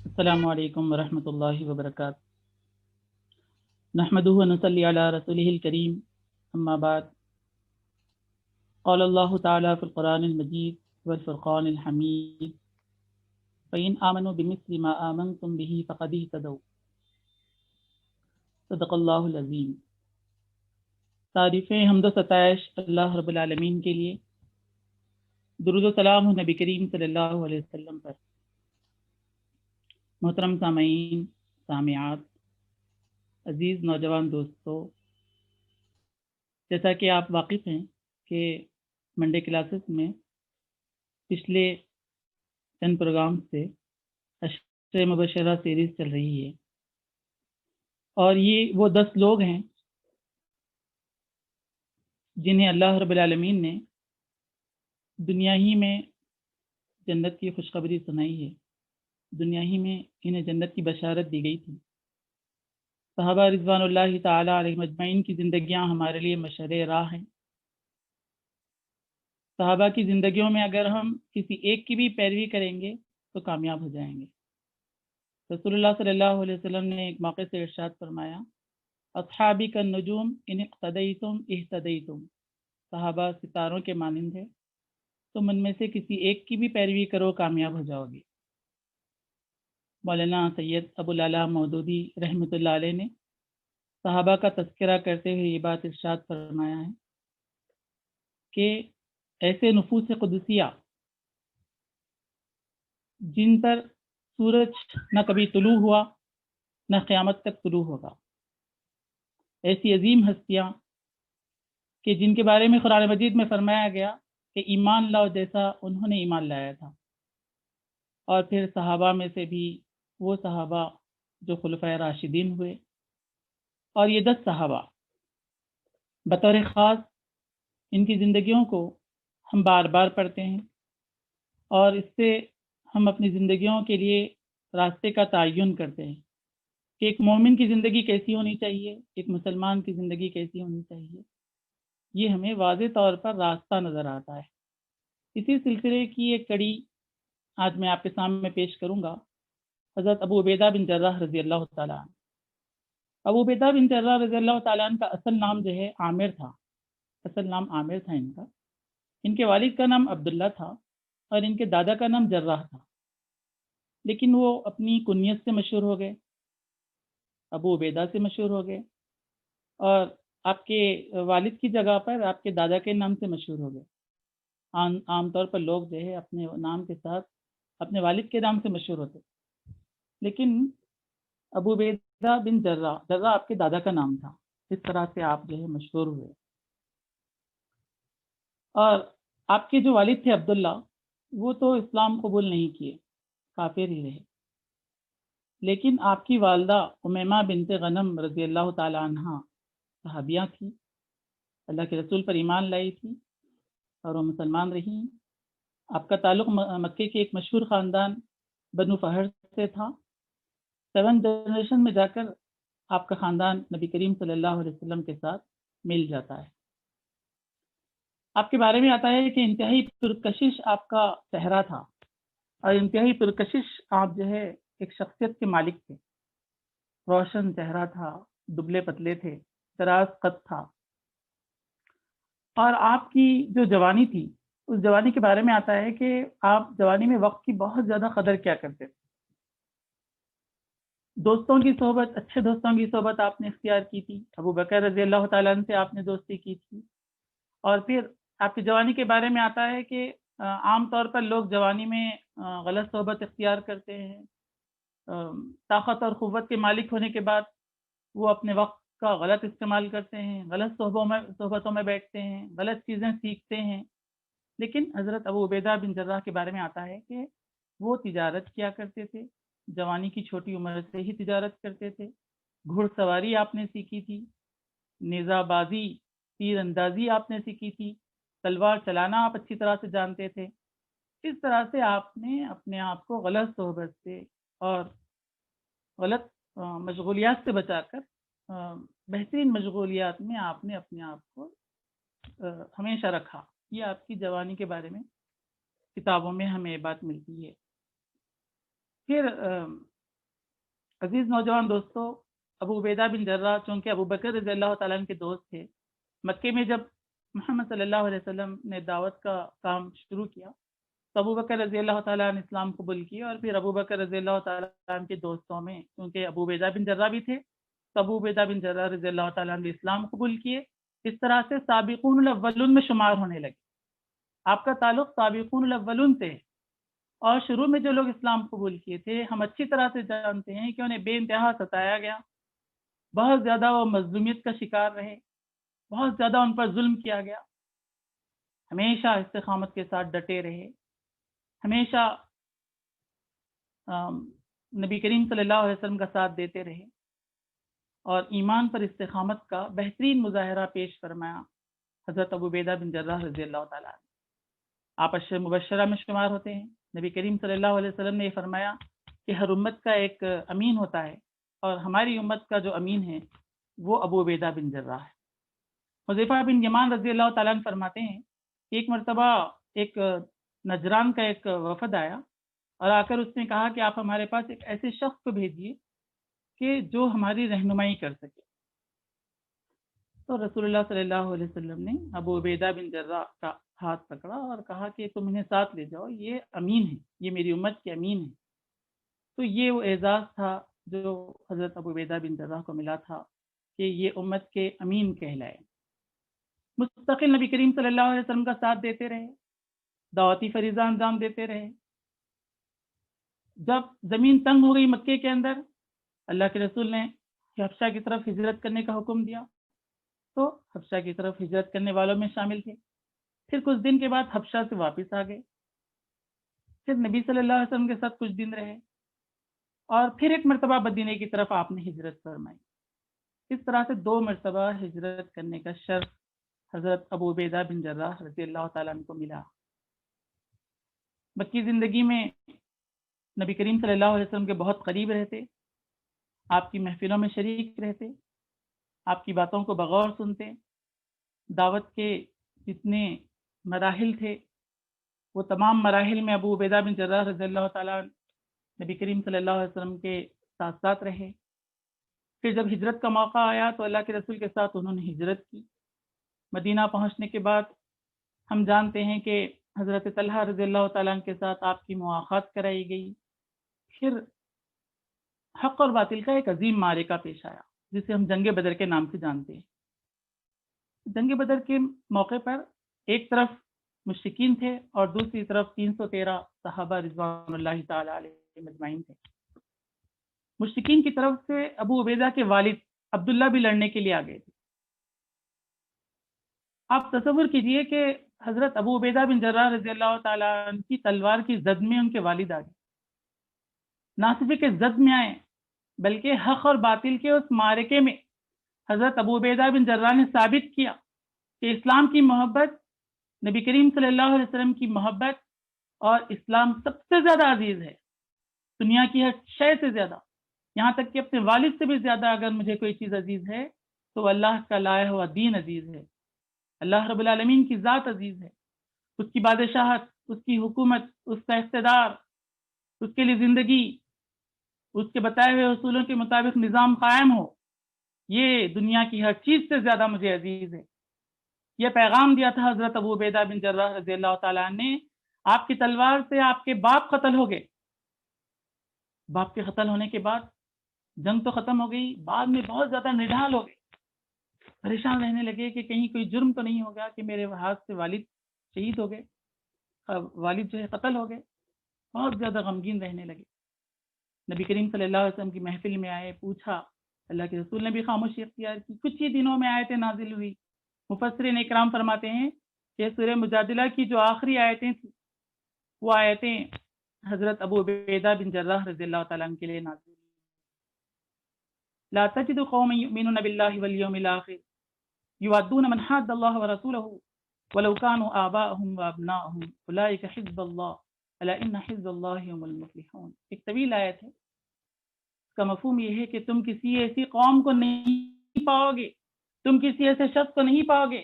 السلام علیکم ورحمۃ اللہ وبرکاتہ. نحمده ونصلي على رسوله الكريم. اما بعد. قال الله تعالى في القرآن المجيد والفرقان الحميد: فإن آمنوا بمثل ما آمنتم به فقد اهتدوا. صدق اللہ العظیم. تعریفیں حمد و ستائش اللہ رب العالمین کے لیے. درود و سلام نبی کریم صلی اللہ علیہ وسلم پر. محترم سامعین، سامعات، عزیز نوجوان دوستو، جیسا کہ آپ واقف ہیں کہ منڈے کلاسز میں پچھلے چند پروگرام سے عشر مبشرہ سیریز چل رہی ہے، اور یہ وہ 10 لوگ ہیں جنہیں اللہ رب العالمین نے دنیا ہی میں جنت کی خوشخبری سنائی ہے، دنیا ہی میں انہیں جنت کی بشارت دی گئی تھی. صحابہ رضوان اللہ تعالی علیہم اجمعین کی زندگیاں ہمارے لیے مشعل راہ ہیں. صحابہ کی زندگیوں میں اگر ہم کسی ایک کی بھی پیروی کریں گے تو کامیاب ہو جائیں گے. رسول اللہ صلی اللہ علیہ وسلم نے ایک موقع سے ارشاد فرمایا: اصحابی کالنجوم ان اقتدیتم اہتدیتم. صحابہ ستاروں کے مانند ہے، تم ان میں سے کسی ایک کی بھی پیروی کرو، کامیاب ہو جاؤ گے. مولانا سید ابو العلا مودودی رحمۃ اللہ علیہ نے صحابہ کا تذکرہ کرتے ہوئے یہ بات ارشاد فرمایا ہے کہ ایسے نفوس قدسیہ جن پر سورج نہ کبھی طلوع ہوا نہ قیامت تک طلوع ہوگا، ایسی عظیم ہستیاں کہ جن کے بارے میں قرآن مجید میں فرمایا گیا کہ ایمان لاؤ جیسا انہوں نے ایمان لایا تھا. اور پھر صحابہ میں سے بھی وہ صحابہ جو خلفائے راشدین ہوئے، اور یہ 10 صحابہ بطور خاص ان کی زندگیوں کو ہم بار بار پڑھتے ہیں، اور اس سے ہم اپنی زندگیوں کے لیے راستے کا تعین کرتے ہیں کہ ایک مومن کی زندگی کیسی ہونی چاہیے، ایک مسلمان کی زندگی کیسی ہونی چاہیے. یہ ہمیں واضح طور پر راستہ نظر آتا ہے. اسی سلسلے کی ایک کڑی آج میں آپ کے سامنے پیش کروں گا. حضرت ابو عبیدہ بن جراح رضی اللہ تعالیٰ عنہ. ابو عبیدہ بن جراح رضی اللہ تعالیٰ عنہ کا اصل نام جو ہے عامر تھا. اصل نام عامر تھا ان کا. ان کے والد کا نام عبداللہ تھا اور ان کے دادا کا نام جراح تھا، لیکن وہ اپنی کنیت سے مشہور ہو گئے، ابو عبیدہ سے مشہور ہو گئے، اور آپ کے والد کی جگہ پر آپ کے دادا کے نام سے مشہور ہو گئے. عام طور پر لوگ جو ہے اپنے نام کے ساتھ اپنے والد کے نام سے مشہور ہوتے، لیکن ابو عبیدہ بن جراح آپ کے دادا کا نام تھا. اس طرح سے آپ جو ہے مشہور ہوئے. اور آپ کے جو والد تھے عبداللہ، وہ تو اسلام قبول نہیں کیے، کافر ہی رہے. لیکن آپ کی والدہ امیمہ بنت غنم رضی اللہ تعالی عنہ صحابیہ تھی، اللہ کے رسول پر ایمان لائی تھی اور وہ مسلمان رہی. آپ کا تعلق مکے کے ایک مشہور خاندان بنو فہر سے تھا. 7 جنریشن میں جا کر آپ کا خاندان نبی کریم صلی اللہ علیہ وسلم کے ساتھ مل جاتا ہے. آپ کے بارے میں آتا ہے کہ انتہائی پرکشش آپ کا چہرہ تھا، اور انتہائی پرکشش آپ جو ہے ایک شخصیت کے مالک تھے. روشن چہرہ تھا، دبلے پتلے تھے، دراز قد تھا. اور آپ کی جو جوانی تھی، اس جوانی کے بارے میں آتا ہے کہ آپ جوانی میں وقت کی بہت زیادہ قدر کیا کرتے تھے. دوستوں کی صحبت، اچھے دوستوں کی صحبت آپ نے اختیار کی تھی. ابو بکر رضی اللہ تعالیٰ عنہ سے آپ نے دوستی کی تھی. اور پھر آپ کی جوانی کے بارے میں آتا ہے کہ عام طور پر لوگ جوانی میں غلط صحبت اختیار کرتے ہیں. طاقت اور قوت کے مالک ہونے کے بعد وہ اپنے وقت کا غلط استعمال کرتے ہیں، غلط صحبتوں میں بیٹھتے ہیں، غلط چیزیں سیکھتے ہیں. لیکن حضرت ابو عبیدہ بن جراح کے بارے میں آتا ہے کہ وہ تجارت کیا کرتے تھے، جوانی کی چھوٹی عمر سے ہی تجارت کرتے تھے. گھڑ سواری آپ نے سیکھی تھی، نیزہ بازی، تیر اندازی آپ نے سیکھی تھی، تلوار چلانا آپ اچھی طرح سے جانتے تھے. اس طرح سے آپ نے اپنے آپ کو غلط صحبت سے اور غلط مشغولیات سے بچا کر بہترین مشغولیات میں آپ نے اپنے آپ کو ہمیشہ رکھا. یہ آپ کی جوانی کے بارے میں کتابوں میں ہمیں بات ملتی ہے. پھر عزیز نوجوان دوستو، ابو عبیدہ بن جرہ چونکہ ابو بکر رضی اللہ تعالیٰ عنہ کے دوست تھے، مکے میں جب محمد صلی اللہ علیہ وسلم نے دعوت کا کام شروع کیا تو ابو بکر رضی اللہ تعالیٰ عنہ اسلام قبول کیا، اور پھر ابو بکر رضی اللہ تعالیٰ عنہ کے دوستوں میں چونکہ ابو عبیدہ بن جرہ بھی تھے تو ابو عبیدہ بن جرہ رضی اللہ تعالیٰ عنہ اسلام قبول کیے۔ اس طرح سے سابقون الاولون میں شمار ہونے لگے۔ آپ کا تعلق سابقون الاولون سے ہے، اور شروع میں جو لوگ اسلام قبول کیے تھے ہم اچھی طرح سے جانتے ہیں کہ انہیں بے انتہا ستایا گیا، بہت زیادہ وہ مظلومیت کا شکار رہے، بہت زیادہ ان پر ظلم کیا گیا، ہمیشہ استقامت کے ساتھ ڈٹے رہے، ہمیشہ نبی کریم صلی اللہ علیہ وسلم کا ساتھ دیتے رہے، اور ایمان پر استقامت کا بہترین مظاہرہ پیش فرمایا حضرت ابو عبیدہ بن جرہ رضی اللہ تعالیٰ عنہ۔ آپ عشر مبشرہ میں شمار ہوتے ہیں۔ نبی کریم صلی اللہ علیہ وسلم نے یہ فرمایا کہ ہر امت کا ایک امین ہوتا ہے، اور ہماری امت کا جو امین ہے وہ ابو عبیدہ بن جرہ ہے۔ حذیفہ بن یمان رضی اللہ تعالیٰ عنہ فرماتے ہیں کہ ایک مرتبہ ایک نجران کا ایک وفد آیا اور آ کر اس نے کہا کہ آپ ہمارے پاس ایک ایسے شخص کو بھیجیے کہ جو ہماری رہنمائی کر سکے۔ تو رسول اللہ صلی اللہ علیہ وسلم نے ابو عبیدہ بن جرہ کا ہاتھ پکڑا اور کہا کہ تم انہیں ساتھ لے جاؤ، یہ امین ہے، یہ میری امت کے امین ہے۔ تو یہ وہ اعزاز تھا جو حضرت ابو عبیدہ بن جرہ کو ملا تھا کہ یہ امت کے امین کہلائے۔ مستقل نبی کریم صلی اللہ علیہ وسلم کا ساتھ دیتے رہے، دعوتی فریضہ انجام دیتے رہے۔ جب زمین تنگ ہو گئی مکے کے اندر، اللہ کے رسول نے حبشہ کی طرف ہجرت کرنے کا حکم دیا، تو حبشہ کی طرف ہجرت کرنے والوں میں شامل تھے۔ پھر کچھ دن کے بعد حبشہ سے واپس آ گئے، پھر نبی صلی اللہ علیہ وسلم کے ساتھ کچھ دن رہے، اور پھر ایک مرتبہ مدینے کی طرف آپ نے ہجرت فرمائی۔ اس طرح سے 2 مرتبہ ہجرت کرنے کا شرف حضرت ابو عبیدہ بن جرہ رضی اللہ تعالیٰ عنہ کو ملا۔ مکی زندگی میں نبی کریم صلی اللہ علیہ وسلم کے بہت قریب رہتے، آپ کی محفلوں میں شریک رہتے، آپ کی باتوں کو بغور سنتے۔ دعوت کے جتنے مراحل تھے وہ تمام مراحل میں ابو عبیدہ بن جرہ رضی اللہ تعالیٰ نبی کریم صلی اللہ علیہ وسلم کے ساتھ ساتھ رہے۔ پھر جب ہجرت کا موقع آیا تو اللہ کے رسول کے ساتھ انہوں نے ہجرت کی۔ مدینہ پہنچنے کے بعد ہم جانتے ہیں کہ حضرت طلحہ رضی اللہ تعالیٰ عنہ کے ساتھ آپ کی مواخات کرائی گئی۔ پھر حق اور باطل کا ایک عظیم معرکہ پیش آیا جسے ہم جنگ بدر کے نام سے جانتے ہیں۔ جنگ بدر کے موقع پر ایک طرف مشرکین تھے اور دوسری طرف 313 صحابہ رضوان اللہ تعالی علیہ مجمعین تھے۔ مشرکین کی طرف سے ابو عبیدہ کے والد عبداللہ بھی لڑنے کے لیے آ گئے تھے۔ آپ تصور کیجئے کہ حضرت ابو عبیدہ بن جرہ رضی اللہ تعالیٰ عنہ کی تلوار کی زد میں ان کے والد آ گئے۔ نہ صرف کہ زد میں آئے بلکہ حق اور باطل کے اس معرکے میں حضرت ابو عبیدہ بن جرہ نے ثابت کیا کہ اسلام کی محبت، نبی کریم صلی اللہ علیہ وسلم کی محبت اور اسلام سب سے زیادہ عزیز ہے، دنیا کی ہر شے سے زیادہ، یہاں تک کہ اپنے والد سے بھی زیادہ اگر مجھے کوئی چیز عزیز ہے تو اللہ کا لایا ہوا دین عزیز ہے، اللہ رب العالمین کی ذات عزیز ہے، اس کی بادشاہت، اس کی حکومت، اس کا اقتدار، اس کے لیے زندگی، اس کے بتائے ہوئے اصولوں کے مطابق نظام قائم ہو، یہ دنیا کی ہر چیز سے زیادہ مجھے عزیز ہے۔ یہ پیغام دیا تھا حضرت ابو عبیدہ بن جرہ رضی اللہ تعالیٰ عنہ نے۔ آپ کی تلوار سے آپ کے باپ قتل ہو گئے، باپ کے قتل ہونے کے بعد جنگ تو ختم ہو گئی، بعد میں بہت زیادہ نڈھال ہو گئے، پریشان رہنے لگے کہ کہیں کوئی جرم تو نہیں ہو گیا کہ میرے ہاتھ سے والد شہید ہو گئے، والد جو ہے قتل ہو گئے، بہت زیادہ غمگین رہنے لگے۔ نبی کریم صلی اللہ علیہ وسلم کی محفل میں آئے، پوچھا، اللہ کے رسول نے بھی خاموشی اختیار کی۔ کچھ ہی دنوں میں آیتیں نازل ہوئی۔ مفسرین اکرام فرماتے ہیں کہ سورہ مجادلہ کی جو آخری آیتیں تھیں وہ آیتیں حضرت ابو عبیدہ بن جرہ رضی اللہ تعالیٰ عنہ کے لیے نازل ہوئی۔ لا تجد قوما يؤمنون بالله واليوم الآخر يوادون من حاد الله ورسوله ولو كانوا آباءهم وأبناءهم أولئك حزب الله ألا إن حزب الله هم المفلحون۔ ایک طویل آیت ہے، اس کا مفہوم یہ ہے کہ تم کسی ایسی قوم کو نہیں پاؤ گے، تم کسی ایسے شخص کو نہیں پاؤ گے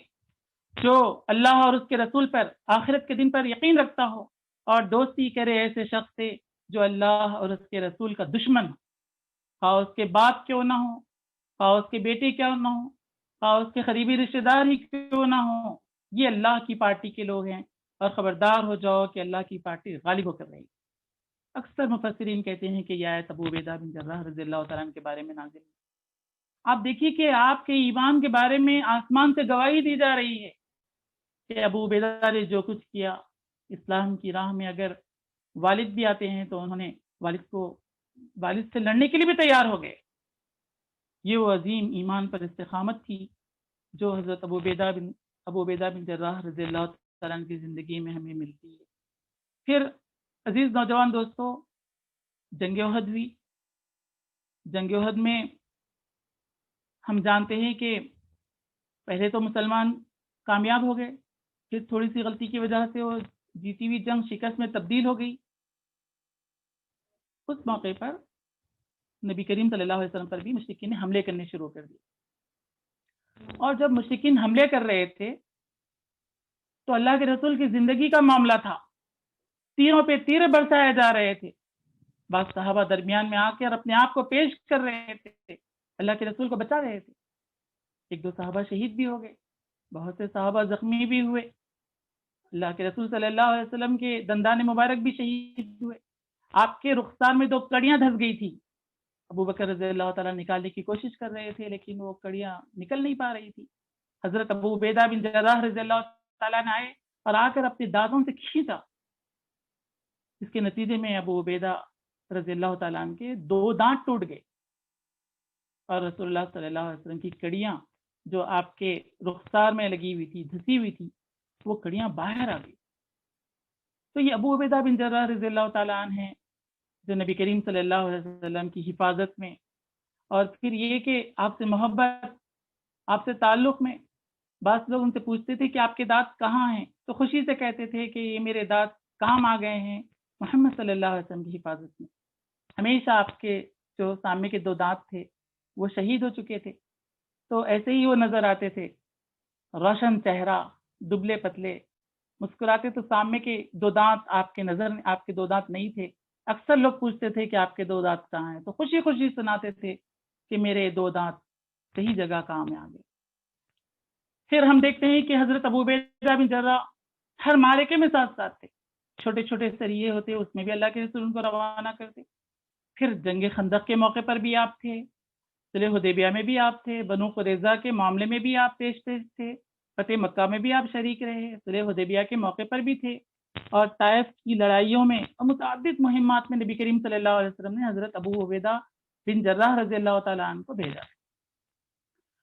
جو اللہ اور اس کے رسول پر، آخرت کے دن پر یقین رکھتا ہو اور دوستی کرے ایسے شخص سے جو اللہ اور اس کے رسول کا دشمن ہو۔ خواہ اس کے باپ کیوں نہ ہو، خواہ اس کے بیٹے کیوں نہ ہو، خواہ اس کے قریبی رشتے دار ہی کیوں نہ ہو، یہ اللہ کی پارٹی کے لوگ ہیں، اور خبردار ہو جاؤ کہ اللہ کی پارٹی غالب ہو کر رہی ہے۔ اکثر مفسرین کہتے ہیں کہ یہ آیت ابو عبیدہ بن جراح رضی اللہ تعالیٰ عنہ کے بارے میں نازل ہے۔ آپ دیکھیے کہ آپ کے ایمان کے بارے میں آسمان سے گواہی دی جا رہی ہے کہ ابو عبیدہ نے جو کچھ کیا، اسلام کی راہ میں اگر والد بھی آتے ہیں تو انہوں نے والد سے لڑنے کے لیے بھی تیار ہو گئے۔ یہ وہ عظیم ایمان پر استقامت تھی جو حضرت ابو عبیدہ بن جراح رضی اللہ تعالیٰ عنہ کی زندگی میں ہمیں ملتی ہے۔ پھر عزیز نوجوان دوستو، جنگ احد ہوئی۔ جنگ احد میں ہم جانتے ہیں کہ پہلے تو مسلمان کامیاب ہو گئے، پھر تھوڑی سی غلطی کی وجہ سے وہ جیتی ہوئی جنگ شکست میں تبدیل ہو گئی۔ اس موقع پر نبی کریم صلی اللہ علیہ وسلم پر بھی مشرکین نے حملے کرنے شروع کر دیے، اور جب مشرکین حملے کر رہے تھے تو اللہ کے رسول کی زندگی کا معاملہ تھا، تیروں پہ تیر برسائے جا رہے تھے۔ بعض صحابہ درمیان میں آ کر اپنے آپ کو پیش کر رہے تھے، اللہ کے رسول کو بچا رہے تھے۔ ایک دو صحابہ شہید بھی ہو گئے، بہت سے صحابہ زخمی بھی ہوئے، اللہ کے رسول صلی اللہ علیہ وسلم کے دندان مبارک بھی شہید ہوئے۔ آپ کے رخسار میں 2 کڑیاں دھس گئی تھی، ابو بکر رضی اللہ تعالیٰ نکالنے کی کوشش کر رہے تھے لیکن وہ کڑیاں نکل نہیں پا رہی تھی۔ حضرت ابو عبیدہ بن جراح رضی اللہ تعالیٰ نے آئے اور آ کر اپنے دانتوں سے کھینچا، اس کے نتیجے میں ابو عبیدہ رضی اللہ تعالیٰ عنہ کے 2 دانت ٹوٹ گئے، اور رسول اللہ صلی اللہ علیہ وسلم کی کڑیاں جو آپ کے رخسار میں لگی ہوئی تھی، دھسی ہوئی تھی، وہ کڑیاں باہر آ گئی۔ تو یہ ابو عبیدہ بن جراح رضی اللہ تعالیٰ عنہ ہیں جو نبی کریم صلی اللہ علیہ وسلم کی حفاظت میں، اور پھر یہ کہ آپ سے محبت، آپ سے تعلق میں، بعض لوگ ان سے پوچھتے تھے کہ آپ کے دانت کہاں ہیں، تو خوشی سے کہتے تھے کہ یہ میرے دانت کام آ گئے ہیں محمد صلی اللہ علیہ وسلم کی حفاظت میں۔ ہمیشہ آپ کے جو سامنے کے 2 دانت تھے وہ شہید ہو چکے تھے، تو ایسے ہی وہ نظر آتے تھے، روشن چہرہ، دبلے پتلے، مسکراتے تو سامنے کے 2 دانت آپ کے 2 دانت نہیں تھے۔ اکثر لوگ پوچھتے تھے کہ آپ کے 2 دانت کہاں ہیں، تو خوشی خوشی سناتے تھے کہ میرے 2 دانت صحیح جگہ کام میں آ گئے۔ پھر ہم دیکھتے ہیں کہ حضرت ابو عبیدہ بن جراح ہر معرکے میں ساتھ تھے، چھوٹے چھوٹے سریے ہوتے اس میں بھی اللہ کے رسول ان کو روانہ کرتے۔ پھر جنگ خندق کے موقع پر بھی آپ تھے، صلح حدیبیہ میں بھی آپ تھے، بنو قریظہ کے معاملے میں بھی آپ پیش تھے، فتح مکہ میں بھی آپ شریک رہے، صلح حدیبیہ کے موقع پر بھی تھے، اور طائف کی لڑائیوں میں اور متعدد مہمات میں نبی کریم صلی اللہ علیہ وسلم نے حضرت ابو عبیدہ بن جراح رضی اللہ تعالیٰ عنہ کو بھیجا۔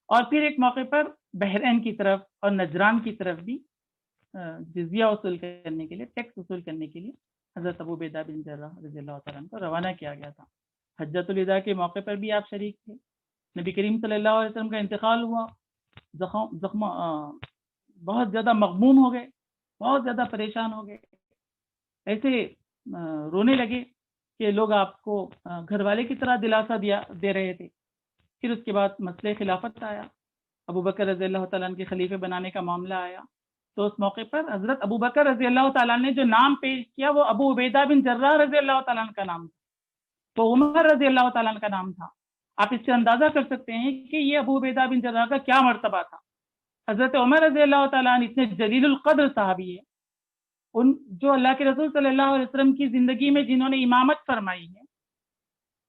اور پھر ایک موقع پر بحرین کی طرف اور نجران کی طرف بھی جزیہ وصول کرنے کے لیے، ٹیکس وصول کرنے کے لیے حضرت ابو عبیدہ بن جراح رضی اللہ تعالیٰ عنہ کو روانہ کیا گیا تھا۔ حجۃ الوداع کے موقع پر بھی آپ شریک تھے، نبی کریم صلی اللہ علیہ وسلم کا انتقال ہوا، زخم بہت زیادہ مغموم ہو گئے، بہت زیادہ پریشان ہو گئے، ایسے رونے لگے کہ لوگ آپ کو گھر والے کی طرح دلاسا دے رہے تھے۔ پھر اس کے بعد مسئلہ خلافت آیا، ابو بکر رضی اللہ تعالیٰ عنہ کے خلیفہ بنانے کا معاملہ آیا، تو اس موقع پر حضرت ابو بکر رضی اللہ تعالیٰ نے جو نام پیش کیا وہ ابو عبیدہ بن جراح رضی اللہ تعالیٰ عنہ کا نام تھا، وہ عمر رضی اللہ تعالیٰ عنہ کا نام تھا۔ آپ اس سے اندازہ کر سکتے ہیں کہ یہ ابو عبیدہ بن جراح کا کیا مرتبہ تھا۔ حضرت عمر رضی اللہ تعالیٰ عنہ اتنے جلیل القدر صحابی ہے، ان جو اللہ کے رسول صلی اللہ علیہ وسلم کی زندگی میں جنہوں نے امامت فرمائی ہے،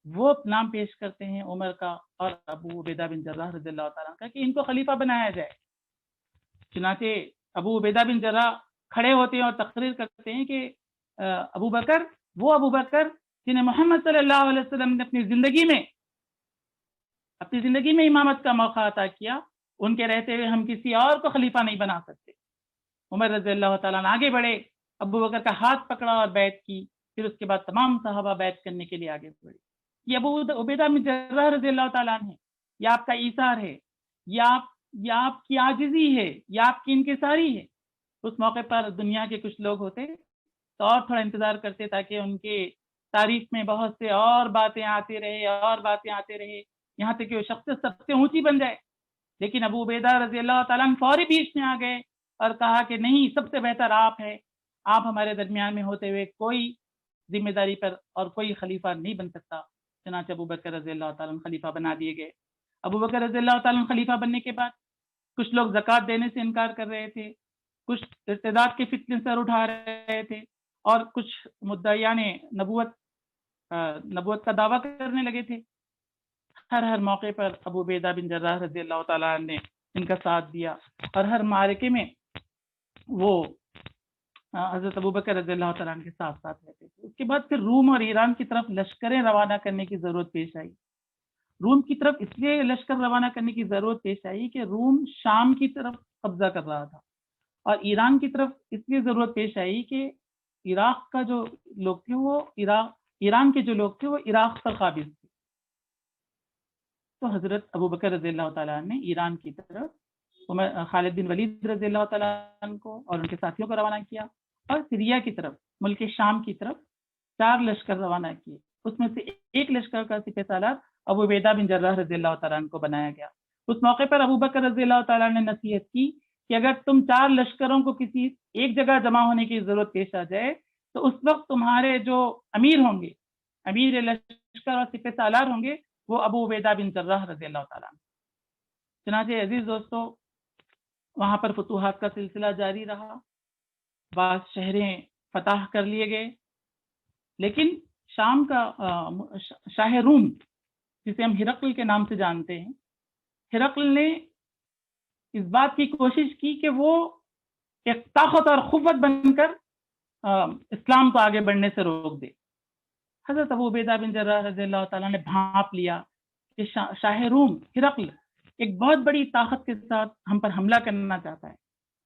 وہ نام پیش کرتے ہیں عمر کا اور ابو عبیدہ بن جراح رضی اللہ تعالیٰ عنہ کا کہ ان کو خلیفہ بنایا جائے۔ چنانچہ ابو عبیدہ بن جراح کھڑے ہوتے ہیں اور تقریر کرتے ہیں کہ ابو بکر جنہیں محمد صلی اللہ علیہ وسلم نے اپنی زندگی میں امامت کا موقع عطا کیا، ان کے رہتے ہوئے ہم کسی اور کو خلیفہ نہیں بنا سکتے۔ عمر رضی اللہ تعالیٰ عنہ آگے بڑھے، ابو بکر کا ہاتھ پکڑا اور بیعت کی، پھر اس کے بعد تمام صحابہ بیعت کرنے کے لیے آگے بڑھے۔ یہ ابو عبیدہ بن جراح رضی اللہ تعالیٰ عنہ ہے، یہ آپ کا ایثار ہے، یہ آپ کی عاجزی ہے، یہ آپ کی انکساری ہے۔ اس موقع پر دنیا کے کچھ لوگ ہوتے تو اور تھوڑا انتظار کرتے تاکہ ان کے تاریخ میں بہت سے اور باتیں آتے رہے، یہاں تک کہ وہ شخصیت سب سے اونچی بن جائے، لیکن ابو عبیدہ رضی اللہ تعالیٰ عنہ فوری بیچ میں آ گئے اور کہا کہ نہیں، سب سے بہتر آپ ہے، آپ ہمارے درمیان میں ہوتے ہوئے کوئی ذمہ داری پر اور کوئی خلیفہ نہیں بن سکتا۔ چنانچہ ابو بکر رضی اللہ تعالیٰ عنہ خلیفہ بنا دیے گئے۔ ابو بکر رضی اللہ تعالیٰ عنہ خلیفہ بننے کے بعد کچھ لوگ زکوٰۃ دینے سے انکار کر رہے تھے، کچھ ارتداد کے فتنے سر اٹھا رہے تھے، اور کچھ مدعیان نبوت کا دعویٰ کرنے لگے تھے۔ ہر موقع پر ابو عبیدہ بن جراح رضی اللہ تعالیٰ عنہ نے ان کا ساتھ دیا، اور ہر معرکے میں وہ حضرت ابو بکر رضی اللہ تعالیٰ عنہ کے ساتھ ساتھ رہتے تھے۔ اس کے بعد پھر روم اور ایران کی طرف لشکریں روانہ کرنے کی ضرورت پیش آئی۔ روم کی طرف اس لیے لشکر روانہ کرنے کی ضرورت پیش آئی کہ روم شام کی طرف قبضہ کر رہا تھا، اور ایران کی طرف اس لیے ضرورت پیش آئی کہ عراق کا جو لوگ تھے وہ ایران کے جو لوگ تھے وہ عراق پر قابض تھے۔ تو حضرت ابو بکر رضی اللہ تعالیٰ عنہ نے ایران کی طرف خالد بن ولید رضی اللہ تعالیٰ عنہ کو اور ان کے ساتھیوں کو روانہ کیا، اور سیریا کی طرف ملک شام کی طرف 4 لشکر روانہ کیے۔ اس میں سے ایک لشکر کا سپہ سالار ابو عبیدہ بن جراح رضی اللہ تعالیٰ عنہ کو بنایا گیا۔ اس موقع پر ابو بکر رضی اللہ تعالیٰ عنہ نے نصیحت کی کہ اگر تم 4 لشکروں کو کسی ایک جگہ جمع ہونے کی ضرورت پیش آ جائے تو اس وقت تمہارے جو امیر ہوں گے، امیر لشکر اور سپہ سالار ہوں گے، وہ ابو عبیدہ بن جراح رضی اللہ تعالیٰ عنہ۔ چنانچہ عزیز دوستو، وہاں پر فتوحات کا سلسلہ جاری رہا، بعض شہریں فتح کر لیے گئے، لیکن شام کا شاہ روم جسے ہم ہرقل کے نام سے جانتے ہیں، ہرقل نے اس بات کی کوشش کی کہ وہ ایک طاقت اور قوت بن کر اسلام کو آگے بڑھنے سے روک دے۔ حضرت ابو عبیدہ بن جراح رضی اللہ تعالیٰ نے بھانپ لیا کہ شاہ روم ہرقل ایک بہت بڑی طاقت کے ساتھ ہم پر حملہ کرنا چاہتا ہے۔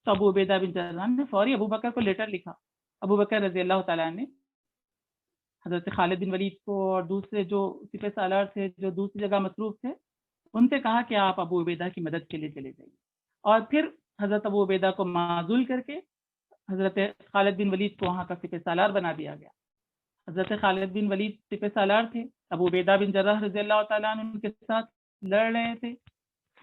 تو ابو عبیدہ بن جراح نے فوری ابو بکر کو لیٹر لکھا۔ ابو بکر رضی اللہ تعالیٰ نے حضرت خالد بن ولید کو اور دوسرے جو سپہ سالار تھے جو دوسری جگہ مصروف تھے، ان سے کہا کہ آپ ابو عبیدہ کی مدد کے لیے چلے جائیے، اور پھر حضرت ابو عبیدہ کو معزول کر کے حضرت خالد بن ولید کو وہاں کا سپہ سالار بنا دیا گیا۔ حضرت خالد بن ولید سپہ سالار تھے، ابو عبیدہ بن جراح رضی اللہ تعالیٰ عنہ ان کے ساتھ لڑ رہے تھے،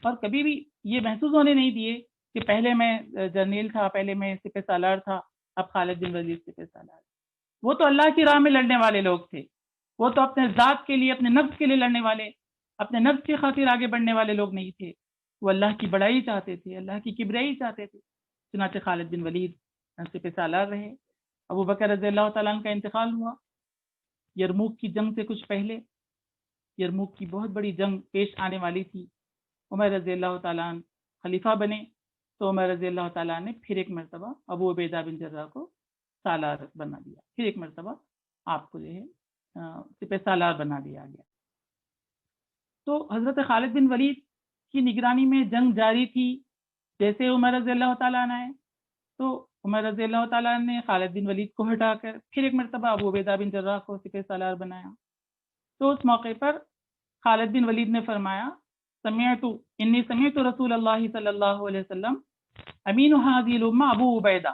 اور کبھی بھی یہ محسوس ہونے نہیں دیے کہ پہلے میں جرنیل تھا، پہلے میں سپہ سالار تھا، اب خالد بن ولید سپہ سالار۔ وہ تو اللہ کی راہ میں لڑنے والے لوگ تھے، وہ تو اپنے ذات کے لیے، اپنے نفس کے لیے لڑنے والے، اپنے نفس کی خاطر آگے بڑھنے والے لوگ نہیں تھے۔ وہ اللہ کی بڑائی چاہتے تھے، اللہ کی کبریائی چاہتے تھے۔ چنانچہ خالد بن ولید سپہ سالار رہے۔ ابو بکر رضی اللہ تعالیٰ عنہ کا انتقال ہوا یرموک کی جنگ سے کچھ پہلے۔ یرموک کی بہت بڑی جنگ پیش آنے والی تھی۔ عمر رضی اللہ تعالیٰ عنہ خلیفہ بنے تو عمر رضی اللہ تعالیٰ نے پھر ایک مرتبہ ابو عبیدہ بن جراح کو سالار بنا دیا، پھر ایک مرتبہ آپ کو جو ہے سپہ سالار بنا دیا گیا۔ تو حضرت خالد بن ولید کی نگرانی میں جنگ جاری تھی۔ جیسے عمر رضی اللہ تعالیٰ عنہ آئے تو عمر رضی اللہ تعالیٰ نے خالد بن ولید کو ہٹا کر پھر ایک مرتبہ ابو عبیدہ بن جراح کو سپہ سالار بنایا۔ تو اس موقع پر خالد بن ولید نے فرمایا، انی سمعت رسول اللہ صلی اللہ علیہ وسلم امین هذه الامہ ابو عبیدہ۔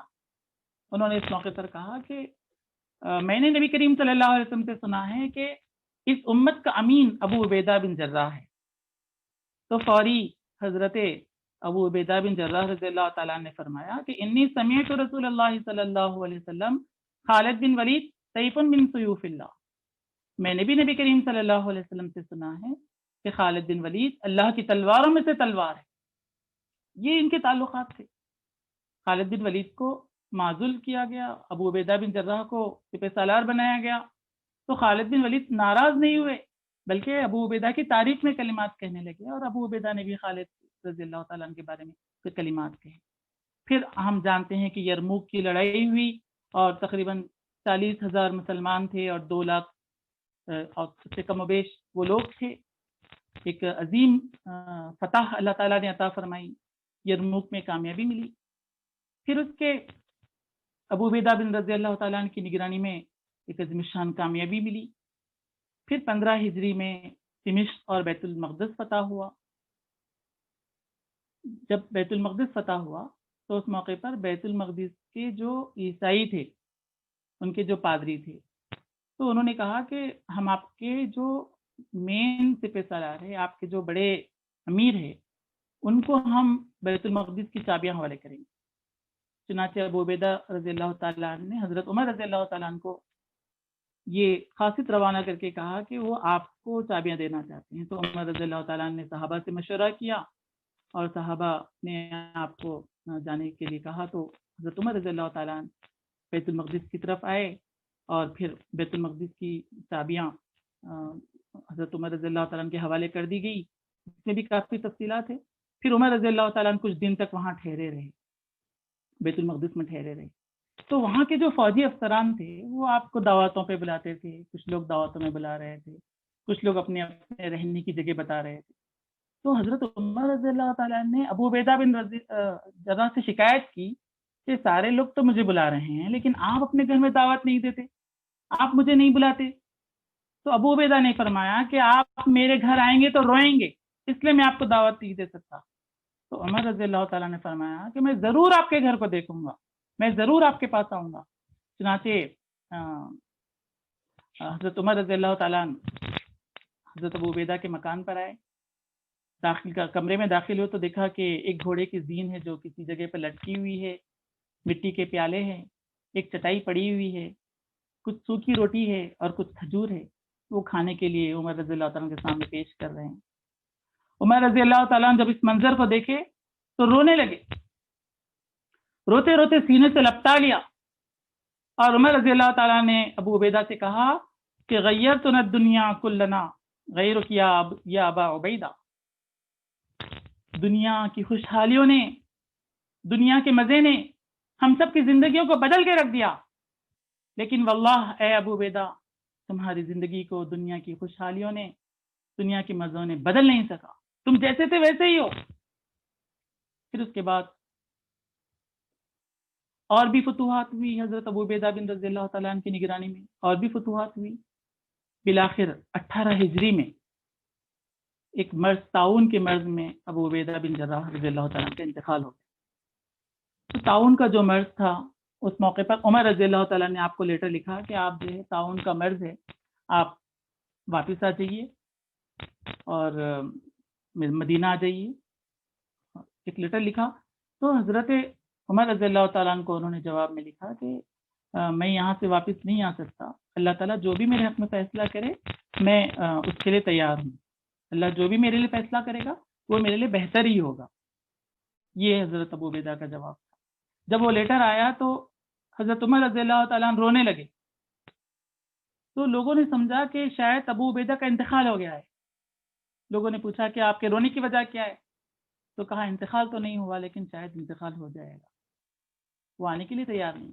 انہوں نے اس موقع پر کہا کہ میں نے نبی کریم صلی اللہ علیہ وسلم سے سنا ہے کہ اس امت کا امین ابو عبیدہ بن جراح ہے۔ تو فوری حضرت ابو عبیدہ بن جراح رضی اللہ تعالیٰ نے فرمایا کہ انی سمعت رسول اللہ صلی اللہ علیہ وسلم خالد بن ولید سیف من سیوف اللہ۔ میں نے بھی نبی کریم صلی اللہ علیہ وسلم سے سنا ہے کہ خالد بن ولید اللہ کی تلواروں میں سے تلوار ہے۔ یہ ان کے تعلقات تھے۔ خالد بن ولید کو معزول کیا گیا، ابو عبیدہ بن جراح کو سپہ سالار بنایا گیا۔ تو خالد بن ولید ناراض نہیں ہوئے، بلکہ ابو عبیدہ کی تعریف میں کلمات کہنے لگے، اور ابو عبیدہ نے بھی خالد رضی اللہ تعالیٰ عنہ کے بارے میں پھر کلمات کہے۔ پھر ہم جانتے ہیں کہ یرموک کی لڑائی ہوئی، اور تقریباً 40,000 مسلمان تھے اور 2 لاکھ اور سے کم و بیش وہ لوگ تھے۔ ایک عظیم فتح اللہ تعالیٰ نے عطا فرمائی، یرموک میں کامیابی ملی۔ پھر اس کے ابو عبیدہ بن رضی اللہ تعالیٰ عنہ کی نگرانی میں ایک عظیم شان کامیابی ملی۔ پھر 15 ہجری میں دمشق اور بیت المقدس فتح ہوا۔ جب بیت المقدس فتح ہوا تو اس موقع پر بیت المقدس کے جو عیسائی تھے، ان کے جو پادری تھے، تو انہوں نے کہا کہ ہم آپ کے جو مین سپہ سالار ہے، آپ کے جو بڑے امیر ہیں، ان کو ہم بیت المقدس کی چابیاں حوالے کریں گے۔ چنانچہ ابو عبیدہ رضی اللہ تعالیٰ عنہ نے حضرت عمر رضی اللہ تعالیٰ عنہ کو یہ خاصیت روانہ کر کے کہا کہ وہ آپ کو چابیاں دینا چاہتے ہیں. تو عمر رضی اللہ تعالیٰ عنہ نے صحابہ سے مشورہ کیا اور صحابہ نے آپ کو جانے کے لیے کہا. تو حضرت عمر رضی اللہ تعالیٰ عنہ بیت المقدس کی طرف آئے اور پھر بیت المقدس کی چابیاں حضرت عمر رضی اللہ تعالیٰ عنہ کے حوالے کر دی گئی. اس میں بھی کافی تفصیلات ہیں. پھر عمر رضی اللہ تعالیٰ عنہ کچھ دن تک وہاں ٹھہرے رہے, بیت المقدس میں ٹھہرے رہے. تو وہاں کے جو فوجی افسران تھے وہ آپ کو دعوتوں پہ بلاتے تھے. کچھ لوگ دعوتوں میں بلا رہے تھے, کچھ لوگ اپنے اپنے رہنے کی جگہ بتا رہے تھے. تو حضرت عمر رضی اللہ تعالیٰ نے ابو عبیدہ بن جراح سے شکایت کی کہ سارے لوگ تو مجھے بلا رہے ہیں لیکن آپ اپنے گھر میں دعوت نہیں دیتے, آپ مجھے نہیں بلاتے. تو ابو عبیدہ نے فرمایا کہ آپ میرے گھر آئیں گے تو روئیں گے, اس لیے میں آپ کو دعوت نہیں دے سکتا. تو عمر رضی اللہ تعالیٰ نے فرمایا کہ میں ضرور آپ کے گھر کو دیکھوں گا, میں ضرور آپ کے پاس آؤں گا. چنانچہ حضرت عمر رضی اللہ تعالیٰ حضرت ابو عبیدہ کے مکان پر آئے. کمرے میں داخل ہوئے تو دیکھا کہ ایک گھوڑے کی زین ہے جو کسی جگہ پہ لٹکی ہوئی ہے, مٹی کے پیالے ہیں, ایک چٹائی پڑی ہوئی ہے, کچھ سوکھی روٹی ہے اور کچھ کھجور ہے. وہ کھانے کے لیے عمر رضی اللہ تعالیٰ کے سامنے پیش کر رہے ہیں. عمر رضی اللہ تعالیٰ جب اس منظر کو دیکھے تو رونے لگے, روتے روتے سینے سے لپٹا لیا. اور عمر رضی اللہ تعالیٰ نے ابو عبیدہ سے کہا کہ غیرتنا الدنیا کلنا غیرک یا ابا عبیدہ, دنیا کی خوشحالیوں نے, دنیا کے مزے نے ہم سب کی زندگیوں کو بدل کے رکھ دیا, لیکن واللہ اے ابو عبیدہ تمہاری زندگی کو دنیا کی خوشحالیوں نے, دنیا کے مزوں نے بدل نہیں سکا, تم جیسے تھے ویسے ہی ہو. پھر اس کے بعد اور بھی فتوحات ہوئی حضرت ابو عبیدہ بن رضی اللہ تعالیٰ عنہ کی نگرانی میں, اور بھی فتوحات ہوئی. بالآخر 18 ہجری میں ایک مرض, طاعون کے مرض میں ابو عبیدہ بن جراح رضی اللہ تعالیٰ عنہ کا انتقال ہو گیا. تو طاعون کا جو مرض تھا اس موقع پر عمر رضی اللہ تعالیٰ نے آپ کو لیٹر لکھا کہ آپ جو ہے طاعون کا مرض ہے, آپ واپس آ جائیے اور مدینہ آ جائیے. ایک لیٹر لکھا. تو حضرت عمر رضی اللہ تعالیٰ عنہ کو انہوں نے جواب میں لکھا کہ میں یہاں سے واپس نہیں آ سکتا, اللہ تعالیٰ جو بھی میرے حق میں فیصلہ کرے میں اس کے لیے تیار ہوں, اللہ جو بھی میرے لیے فیصلہ کرے گا وہ میرے لیے بہتر ہی ہوگا. یہ حضرت ابو عبیدہ کا جواب تھا. جب وہ لیٹر آیا تو حضرت عمر رضی اللہ تعالیٰ عنہ رونے لگے. تو لوگوں نے سمجھا کہ شاید ابو عبیدہ کا انتقال ہو گیا ہے. لوگوں نے پوچھا کہ آپ کے رونے کی وجہ کیا ہے؟ تو کہا انتقال تو نہیں ہوا لیکن شاید انتقال ہو جائے گا, وہ آنے کے لیے تیار نہیں.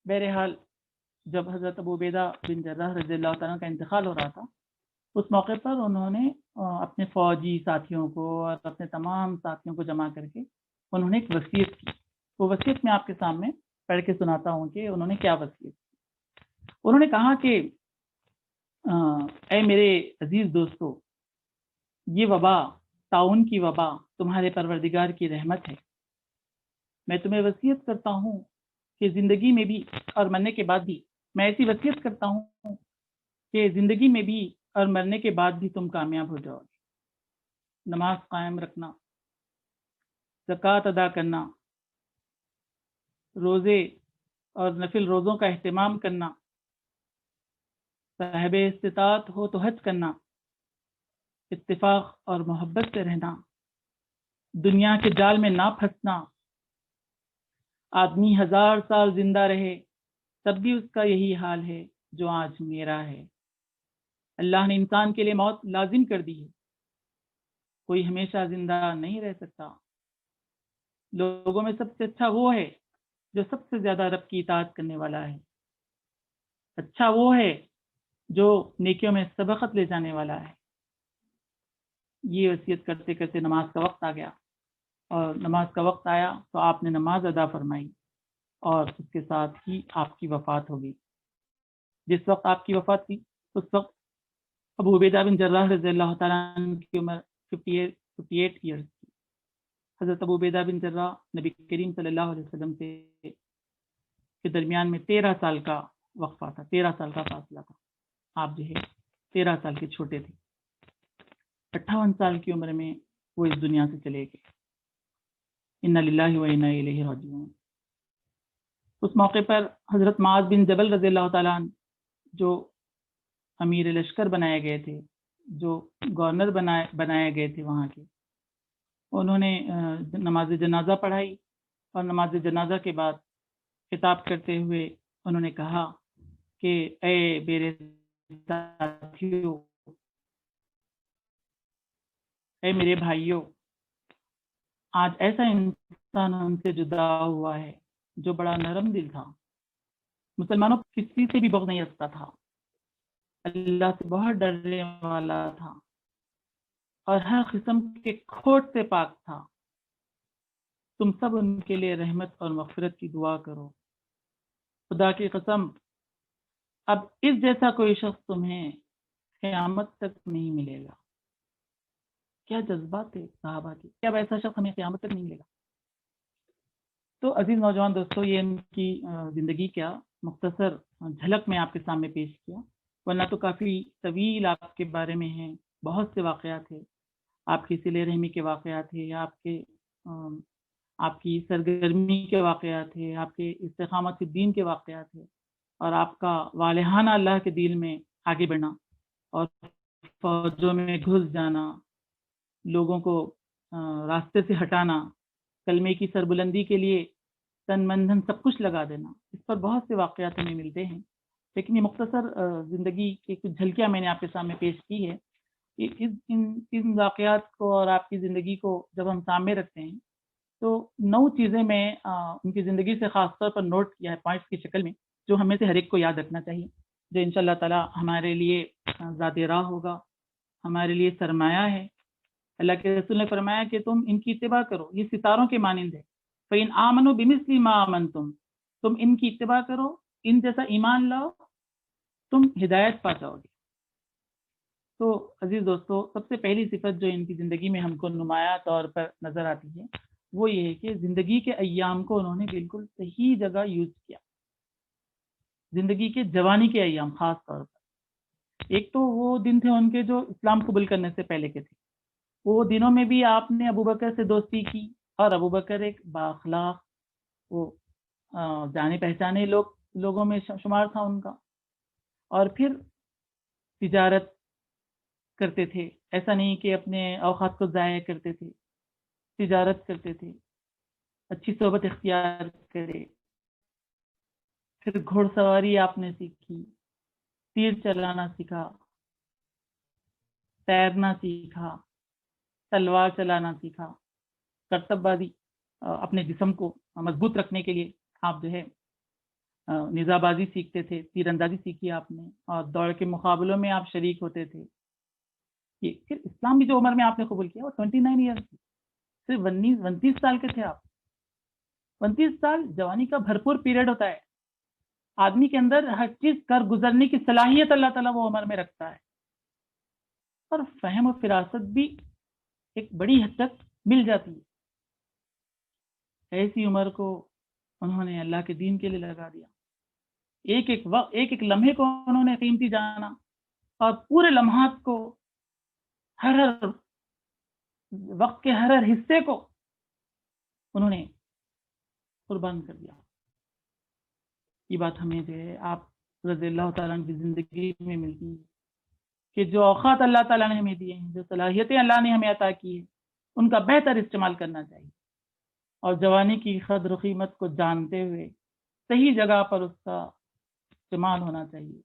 بہرحال جب حضرت ابو عبیدہ بن جراح رضی اللہ تعالیٰ کا انتقال ہو رہا تھا اس موقع پر انہوں نے اپنے فوجی ساتھیوں کو اور اپنے تمام ساتھیوں کو جمع کر کے انہوں نے ایک وصیت کی. وہ وصیت میں آپ کے سامنے پڑھ کے سناتا ہوں کہ انہوں نے کیا وصیت کی. انہوں نے کہا کہ اے میرے عزیز دوستو, یہ وبا, طاعون کی وبا تمہارے پروردگار کی رحمت ہے. میں تمہیں وصیت کرتا ہوں کہ زندگی میں بھی اور مرنے کے بعد بھی, میں ایسی وصیت کرتا ہوں کہ زندگی میں بھی اور مرنے کے بعد بھی تم کامیاب ہو جاؤ گے. نماز قائم رکھنا, زکوٰۃ ادا کرنا, روزے اور نفل روزوں کا اہتمام کرنا, صاحب استطاعت ہو تو حج کرنا, اتفاق اور محبت سے رہنا, دنیا کے جال میں نہ پھنسنا. آدمی 1000 سال زندہ رہے تب بھی اس کا یہی حال ہے جو آج میرا ہے. اللہ نے انسان کے لیے موت لازم کر دی ہے, کوئی ہمیشہ زندہ نہیں رہ سکتا. لوگوں میں سب سے اچھا وہ ہے جو سب سے زیادہ رب کی اطاعت کرنے والا ہے. اچھا وہ ہے جو نیکیوں میں سبقت لے جانے والا ہے. یہ وصیت کرتے کرتے نماز کا وقت آ گیا, اور نماز کا وقت آیا تو آپ نے نماز ادا فرمائی اور اس کے ساتھ ہی آپ کی وفات ہو گئی. جس وقت آپ کی وفات تھی اس وقت ابو عبیدہ بن جراح رضی اللہ تعالیٰ عنہ کی عمر 58 ایئرز تھی. حضرت ابو عبیدہ بن جراح نبی کریم صلی اللہ علیہ وسلم کے درمیان میں 13 سال کا وقفہ تھا, 13 سال کا فاصلہ تھا. آپ جو ہے 13 سال کے چھوٹے تھے. 58 سال کی عمر میں وہ اس دنیا سے چلے گئے. انا للہ و انا الیہ راجعون. اس موقع پر حضرت معاذ بن جبل رضی اللہ تعالیٰ عنہ جو امیر لشکر بنائے گئے تھے، جو گورنر بنائے گئے تھے وہاں کے، انہوں نے نماز جنازہ پڑھائی، اور نماز جنازہ کے بعد خطاب کرتے ہوئے انہوں نے کہا کہ اے میرے ساتھیوں، اے میرے بھائیوں، آج ایسا انسان ان سے جدا ہوا ہے جو بڑا نرم دل تھا، مسلمانوں کسی سے بھی بغض نہیں رکھتا تھا، اللہ سے بہت ڈرنے والا تھا، اور ہر قسم کے کھوٹ سے پاک تھا۔ تم سب ان کے لیے رحمت اور مغفرت کی دعا کرو۔ خدا کی قسم، اب اس جیسا کوئی شخص تمہیں قیامت تک نہیں ملے گا۔ کیا جذبات تھے صحابہ کی، کیا ایسا شخص ہمیں قیامت تک نہیں ملے گا۔ تو عزیز نوجوان دوستو، یہ ان کی زندگی کیا مختصر جھلک میں آپ کے سامنے پیش کیا، ورنہ تو کافی طویل آپ کے بارے میں ہیں، بہت سے واقعات ہیں، آپ کی صلہ رحمی کے واقعات ہیں، آپ کی سرگرمی کے واقعات ہیں، آپ کے استقامت الدین کے واقعات ہیں، اور آپ کا والہانہ اللہ کے دین میں آگے بڑھنا، اور فوجوں میں گھس جانا، لوگوں کو راستے سے ہٹانا، کلمے کی سربلندی کے لیے تن من دھن سب کچھ لگا دینا، اس پر بہت سے واقعات ہمیں ملتے ہیں۔ لیکن یہ مختصر زندگی کی کچھ جھلکیاں میں نے آپ کے سامنے پیش کی ہے۔ ان واقعات کو اور آپ کی زندگی کو جب ہم سامنے رکھتے ہیں تو 9 چیزیں میں ان کی زندگی سے خاص طور پر نوٹ کیا ہے پوائنٹس کی شکل میں، جو ہمیں سے ہر ایک کو یاد رکھنا چاہیے، جو انشاءاللہ تعالی ہمارے لیے ذات راہ ہوگا، ہمارے لیے سرمایہ ہے۔ اللہ کے رسول نے فرمایا کہ تم ان کی اتباع کرو، یہ ستاروں کے مانند ہے۔ فَإِنْ آمَنُوا بِمِثْلِ مَا آمَنْتُمْ، تم ان کی اتباع کرو، ان جیسا ایمان لاؤ، تم ہدایت پا جاؤ گے۔ تو عزیز دوستو، سب سے پہلی صفت جو ان کی زندگی میں ہم کو نمایاں طور پر نظر آتی ہے وہ یہ ہے کہ زندگی کے ایام کو انہوں نے بالکل صحیح جگہ یوز کیا۔ زندگی کے جوانی کے ایام خاص طور پر، ایک تو وہ دن تھے ان کے جو اسلام قبول کرنے سے پہلے کے تھے، وہ دنوں میں بھی آپ نے ابو بکر سے دوستی کی، اور ابو بکر ایک بااخلاق، وہ جانے پہچانے لوگوں میں شمار تھا ان کا، اور پھر تجارت کرتے تھے، ایسا نہیں کہ اپنے اوقات کو ضائع کرتے تھے، تجارت کرتے تھے، اچھی صحبت اختیار کرے، پھر گھوڑ سواری آپ نے سیکھی، تیر چلانا سیکھا، تیرنا سیکھا، تلوار چلانا سیکھا، کرتب بازی، اپنے جسم کو مضبوط رکھنے کے لیے آپ جو ہے نیزہ بازی سیکھتے تھے، تیر اندازی سیکھی آپ نے، اور دوڑ کے مقابلوں میں آپ شریک ہوتے تھے۔ پھر اسلام بھی جو عمر میں آپ نے قبول کیا وہ 29 ایئرس تھی، صرف 29 سال کے تھے آپ۔ 29 سال جوانی کا بھرپور پیریڈ ہوتا ہے، آدمی کے اندر ہر چیز کر گزرنے کی صلاحیت اللہ تعالیٰ وہ عمر میں رکھتا ہے، اور فہم و فراست بھی ایک بڑی حد تک مل جاتی ہے۔ ایسی عمر کو انہوں نے اللہ کے دین کے لیے لگا دیا، ایک ایک لمحے کو انہوں نے قیمتی جانا، اور پورے لمحات کو، ہر وقت کے ہر حصے کو انہوں نے قربان کر دیا۔ یہ بات ہمیں جو ہے آپ رضی اللہ تعالیٰ عنہ کی زندگی میں ملتی ہے کہ جو اوقات اللہ تعالیٰ نے ہمیں دیے ہیں، جو صلاحیتیں اللہ نے ہمیں عطا کی ہیں، ان کا بہتر استعمال کرنا چاہیے، اور جوانی کی قدر و قیمت کو جانتے ہوئے صحیح جگہ پر اس کا استعمال ہونا چاہیے۔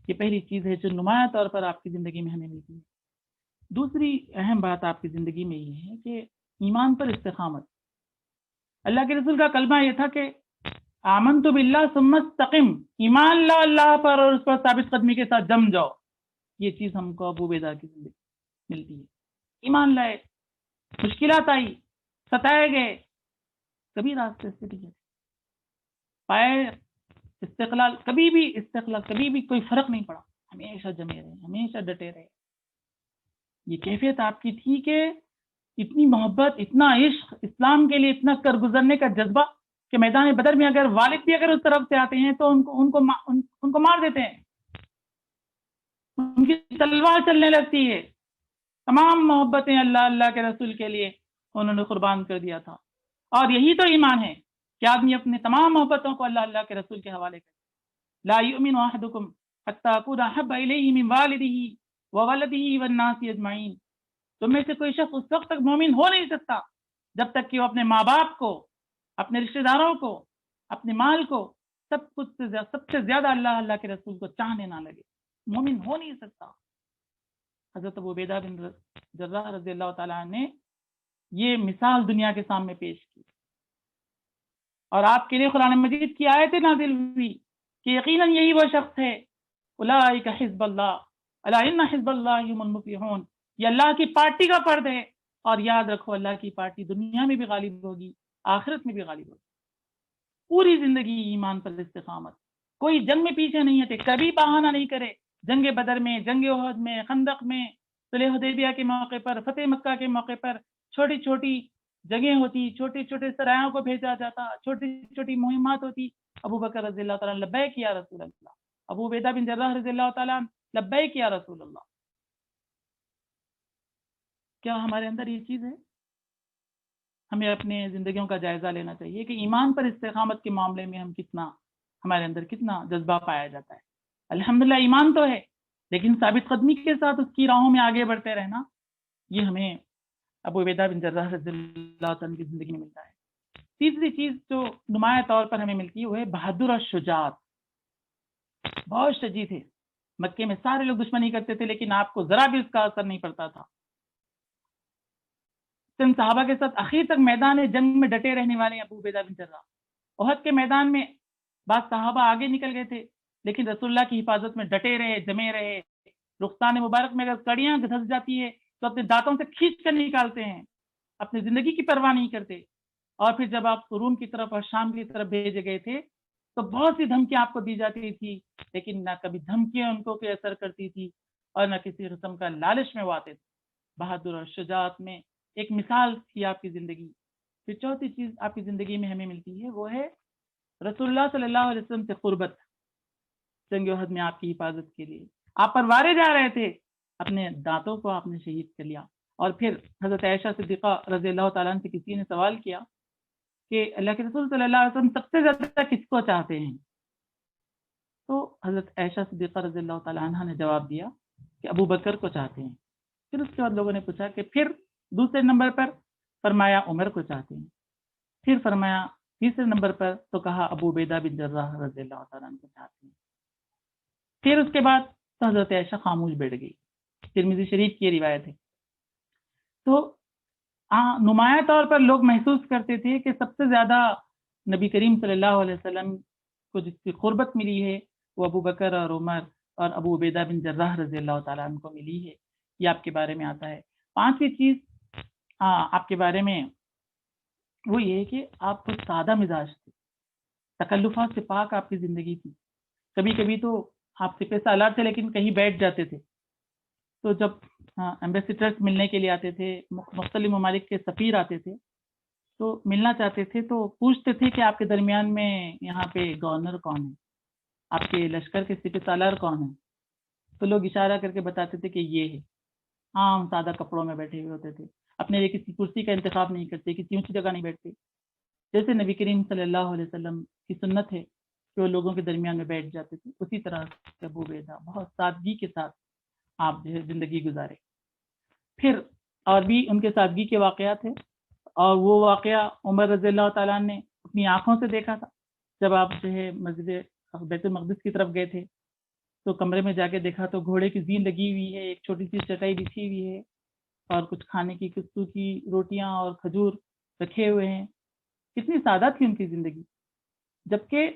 یہ پہلی چیز ہے جو نمایاں طور پر آپ کی زندگی میں ہمیں ملتی ہے۔ دوسری اہم بات آپ کی زندگی میں یہ ہے کہ ایمان پر استقامت۔ اللہ کے رسول کا کلمہ یہ تھا کہ آمنت باللہ ثم استقم، ایمان لا اللہ پر اور اس پر ثابت قدمی کے ساتھ جم جاؤ۔ یہ چیز ہم کو ابو عبیدہ کی زندگی ملتی ہے۔ ایمان لائے، مشکلات آئی، ستائے گئے، کبھی راستے سے نہیں پائے استقلال، کبھی بھی کوئی فرق نہیں پڑا، ہمیشہ جمے رہے، ہمیشہ ڈٹے رہے۔ یہ کیفیت آپ کی تھی کہ اتنی محبت، اتنا عشق، اسلام کے لیے اتنا کر گزرنے کا جذبہ کہ میدان بدر میں اگر والد بھی اگر اس طرف سے آتے ہیں تو ان کو مار دیتے ہیں، ان کی تلوار چلنے لگتی ہے۔ تمام محبتیں اللہ کے رسول کے لیے انہوں نے قربان کر دیا تھا، اور یہی تو ایمان ہے کہ آدمی اپنے تمام محبتوں کو اللہ کے رسول کے حوالے کرے۔ لا یؤمن احدکم حتی اکون احب الیہ من والدہ وولدہ والناس اجمعین. تم میں سے کوئی شخص اس وقت تک مومن ہو نہیں سکتا جب تک کہ وہ اپنے ماں باپ کو، اپنے رشتہ داروں کو، اپنے مال کو، سب سے زیادہ اللہ کے رسول کو چاہنے نہ لگے. مومن ہو نہیں سکتا. حضرت ابو عبیدہ بن جراح رضی اللہ تعالیٰ نے یہ مثال دنیا کے سامنے پیش کی، اور آپ کے لیے قرآن مجید کی آیتیں نازل ہوئی کہ یقیناً یہی وہ شخص ہے، اولئک حزب اللہ الا ان حزب اللہ هم المفلحون. یہ اللہ کی پارٹی کا فرد ہے، اور یاد رکھو اللہ کی پارٹی دنیا میں بھی غالب ہوگی، آخرت میں بھی غالب ہوگی. پوری زندگی ایمان پر استقامت، کوئی جنگ میں پیچھے نہیں ہٹے، کبھی بہانہ نہیں کرے. جنگ بدر میں، جنگ احد میں، خندق میں، صلح حدیبیہ کے موقع پر، فتح مکہ کے موقع پر چھوٹی چھوٹی جگہیں ہوتی، چھوٹے چھوٹے سرایوں کو بھیجا جاتا، چھوٹی چھوٹی مہمات ہوتی. ابو بکر رضی اللہ تعالیٰ لبیک یا رسول اللہ، ابو عبیدہ بن جراح رضی اللہ تعالیٰ لبیک یا رسول اللہ. کیا ہمارے اندر یہ چیز ہے؟ ہمیں اپنے زندگیوں کا جائزہ لینا چاہیے کہ ایمان پر استقامت کے معاملے میں ہمارے اندر کتنا جذبہ پایا جاتا ہے. الحمدللہ ایمان تو ہے، لیکن ثابت قدمی کے ساتھ اس کی راہوں میں آگے بڑھتے رہنا، یہ ہمیں ابو عبیدہ بن جراح رضی اللہ عنہ کی زندگی میں ملتا ہے. تیسری چیز جو نمایاں طور پر ہمیں ملتی ہے وہ ہے بہادر اور شجاعت. بہت شجاع تھے، مکے میں سارے لوگ دشمنی کرتے تھے، لیکن آپ کو ذرا بھی اس کا اثر نہیں پڑتا تھا. چند صحابہ کے ساتھ آخر تک میدان جنگ میں ڈٹے رہنے والے ابو عبیدہ بن جراح. احد کے میدان میں بعض صحابہ آگے نکل گئے تھے، لیکن رسول اللہ کی حفاظت میں ڈٹے رہے، جمے رہے. رخسان مبارک میں اگر کڑیاں دھس جاتی ہے تو اپنے دانتوں سے کھینچ کر نکالتے ہیں، اپنی زندگی کی پرواہ نہیں کرتے. اور پھر جب آپ روم کی طرف اور شام کی طرف بھیجے گئے تھے تو بہت سی دھمکیاں آپ کو دی جاتی تھی، لیکن نہ کبھی دھمکیاں ان کو کوئی اثر کرتی تھی اور نہ کسی قسم کا لالچ میں وہ آتے تھے. بہادر اور شجاعت میں ایک مثال تھی آپ کی زندگی. پھر چوتھی چیز آپ کی زندگی میں ہمیں ملتی ہے وہ ہے رسول اللہ صلی اللہ علیہ وسلم سے قربت. جنگ احد میں آپ کی حفاظت کے لیے آپ پر وارے جا رہے تھے، اپنے دانتوں کو آپ نے شہید کر لیا. اور پھر حضرت عائشہ صدیقہ رضی اللہ تعالیٰ عنہ سے کسی نے سوال کیا کہ اللہ کے رسول صلی اللہ علیہ وسلم سب سے زیادہ کس کو چاہتے ہیں؟ تو حضرت عائشہ صدیقہ رضی اللہ تعالیٰ عنہ نے جواب دیا کہ ابو بکر کو چاہتے ہیں. پھر اس کے بعد لوگوں نے پوچھا کہ پھر دوسرے نمبر پر؟ فرمایا عمر کو چاہتے ہیں. پھر فرمایا تیسرے نمبر پر تو کہا ابو عبیدہ بن جراح رضی اللہ تعالیٰ عنہ کو چاہتے ہیں. پھر اس کے بعد تو حضرت عائشہ خاموش بیٹھ گئی. ترمذی شریف کی روایت ہے. تو نمایاں طور پر لوگ محسوس کرتے تھے کہ سب سے زیادہ نبی کریم صلی اللہ علیہ وسلم کو جس کی قربت ملی ہے وہ ابو بکر اور عمر اور ابو عبیدہ بن جراح رضی اللہ تعالیٰ عنہ کو ملی ہے. یہ آپ کے بارے میں آتا ہے. پانچویں چیز آپ کے بارے میں وہ یہ ہے کہ آپ کو سادہ مزاج تھے، تکلفات سے پاک آپ کی زندگی تھی. کبھی کبھی تو آپ سپہ سالار تھے لیکن کہیں بیٹھ جاتے تھے، تو جب ایمبیسیڈرز ملنے کے لیے آتے تھے، مختلف ممالک کے سفیر آتے تھے تو ملنا چاہتے تھے تو پوچھتے تھے کہ آپ کے درمیان میں یہاں پہ گورنر کون ہے، آپ کے لشکر کے سپہ سالار کون ہیں؟ تو لوگ اشارہ کر کے بتاتے تھے کہ یہ ہے. عام سادہ کپڑوں میں بیٹھے ہوئے ہوتے تھے، اپنے لیے کسی کرسی کا انتخاب نہیں کرتے، کسی اونچی جگہ نہیں بیٹھتے. جیسے نبی کریم صلی اللہ علیہ وسلم کی سنت ہے کہ وہ لوگوں کے درمیان میں بیٹھ جاتے تھے، اسی طرح سے ابو عبیدہ بہت سادگی کے ساتھ آپ جو ہے زندگی گزارے. پھر اور بھی ان کے سادگی کے واقعات ہیں، اور وہ واقعہ عمر رضی اللہ تعالیٰ نے اپنی آنکھوں سے دیکھا تھا. جب آپ جو ہے مسجد بیت المقدس کی طرف گئے تھے تو کمرے میں جا کے دیکھا تو گھوڑے کی زین لگی ہوئی ہے، ایک چھوٹی سی چٹائی بچھی ہوئی ہے، اور کچھ کھانے کی کستو کی روٹیاں اور کھجور رکھے ہوئے ہیں. کتنی سادہ تھی ان کی زندگی. جبکہ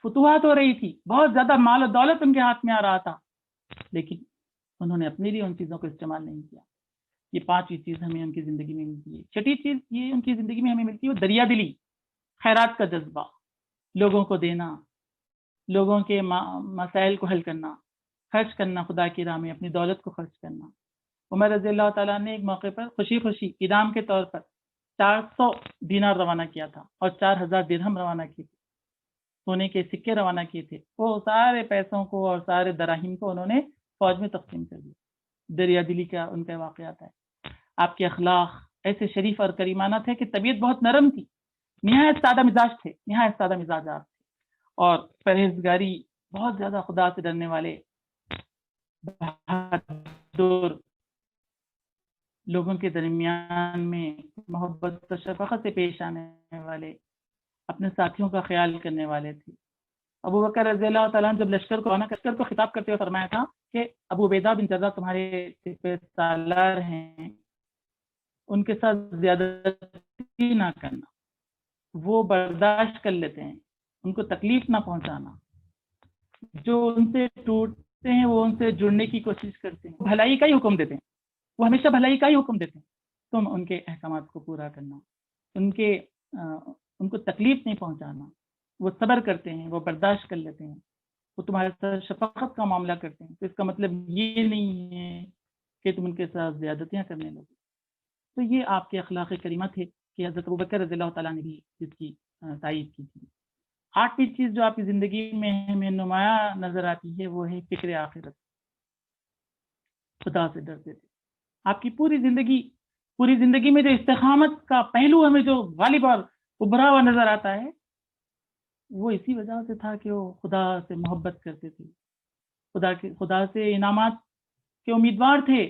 فتوحات ہو رہی تھی، بہت زیادہ مال و دولت ان کے ہاتھ میں آ رہا تھا، لیکن انہوں نے اپنے لیے ان چیزوں کو استعمال نہیں کیا. یہ پانچویں چیز ہمیں ان کی زندگی میں ملتی ہے. چھٹی چیز یہ ان کی زندگی میں ہمیں ملتی ہے وہ دریا دلی، خیرات کا جذبہ، لوگوں کو دینا، لوگوں کے مسائل کو حل کرنا، خرچ کرنا، خدا کی راہ میں اپنی دولت کو خرچ کرنا. عمر رضی اللہ تعالیٰ نے ایک موقع پر خوشی خوشی انعام کے طور پر 400 دینار روانہ کیا تھا اور 4000 درہم روانہ کیے تھے، سونے کے سکے روانہ کیے تھے. وہ سارے پیسوں کو اور سارے دراہیم کو انہوں نے فوج میں تقسیم کر دیا. دریا دلی کا ان کا واقعات ہے. آپ کے اخلاق ایسے شریف اور کریمانہ تھے کہ طبیعت بہت نرم تھی، نہایت سادہ مزاج تھے، نہایت سادہ مزاجات تھے، اور پرہیزگاری بہت زیادہ خدا سے ڈرنے والے، بہادر لوگوں کے درمیان میں محبت و شفقت سے پیش آنے والے، اپنے ساتھیوں کا خیال کرنے والے تھے۔ ابو بکر رضی اللہ تعالیٰ جب لشکر کو خطاب کرتے ہوئے فرمایا تھا کہ ابو عبیدہ بن جراح تمہارے سالار ہیں، ان کے ساتھ زیادتی نہ کرنا، وہ برداشت کر لیتے ہیں، ان کو تکلیف نہ پہنچانا، جو ان سے ٹوٹتے ہیں وہ ان سے جڑنے کی کوشش کرتے ہیں، بھلائی کا ہی حکم دیتے ہیں، وہ ہمیشہ بھلائی کا ہی حکم دیتے ہیں، تم ان کے احکامات کو پورا کرنا، ان کو تکلیف نہیں پہنچانا، وہ صبر کرتے ہیں، وہ برداشت کر لیتے ہیں، وہ تمہارے ساتھ شفقت کا معاملہ کرتے ہیں، تو اس کا مطلب یہ نہیں ہے کہ تم ان کے ساتھ زیادتیاں کرنے لگو۔ تو یہ آپ کے اخلاق کریمہ تھے کہ حضرت ابوبکر رضی اللہ تعالیٰ نے بھی اس کی تائید کی تھی۔ 8ویں چیز جو آپ کی زندگی میں ہمیں نمایاں نظر آتی ہے وہ ہے فکر آخرت، خدا سے ڈرتے تھے۔ آپ کی پوری زندگی میں جو استقامت کا پہلو ہمیں جو غالب اور ابھرا ہوا نظر آتا ہے وہ اسی وجہ سے تھا کہ وہ خدا سے محبت کرتے تھے، خدا سے انعامات کے امیدوار تھے۔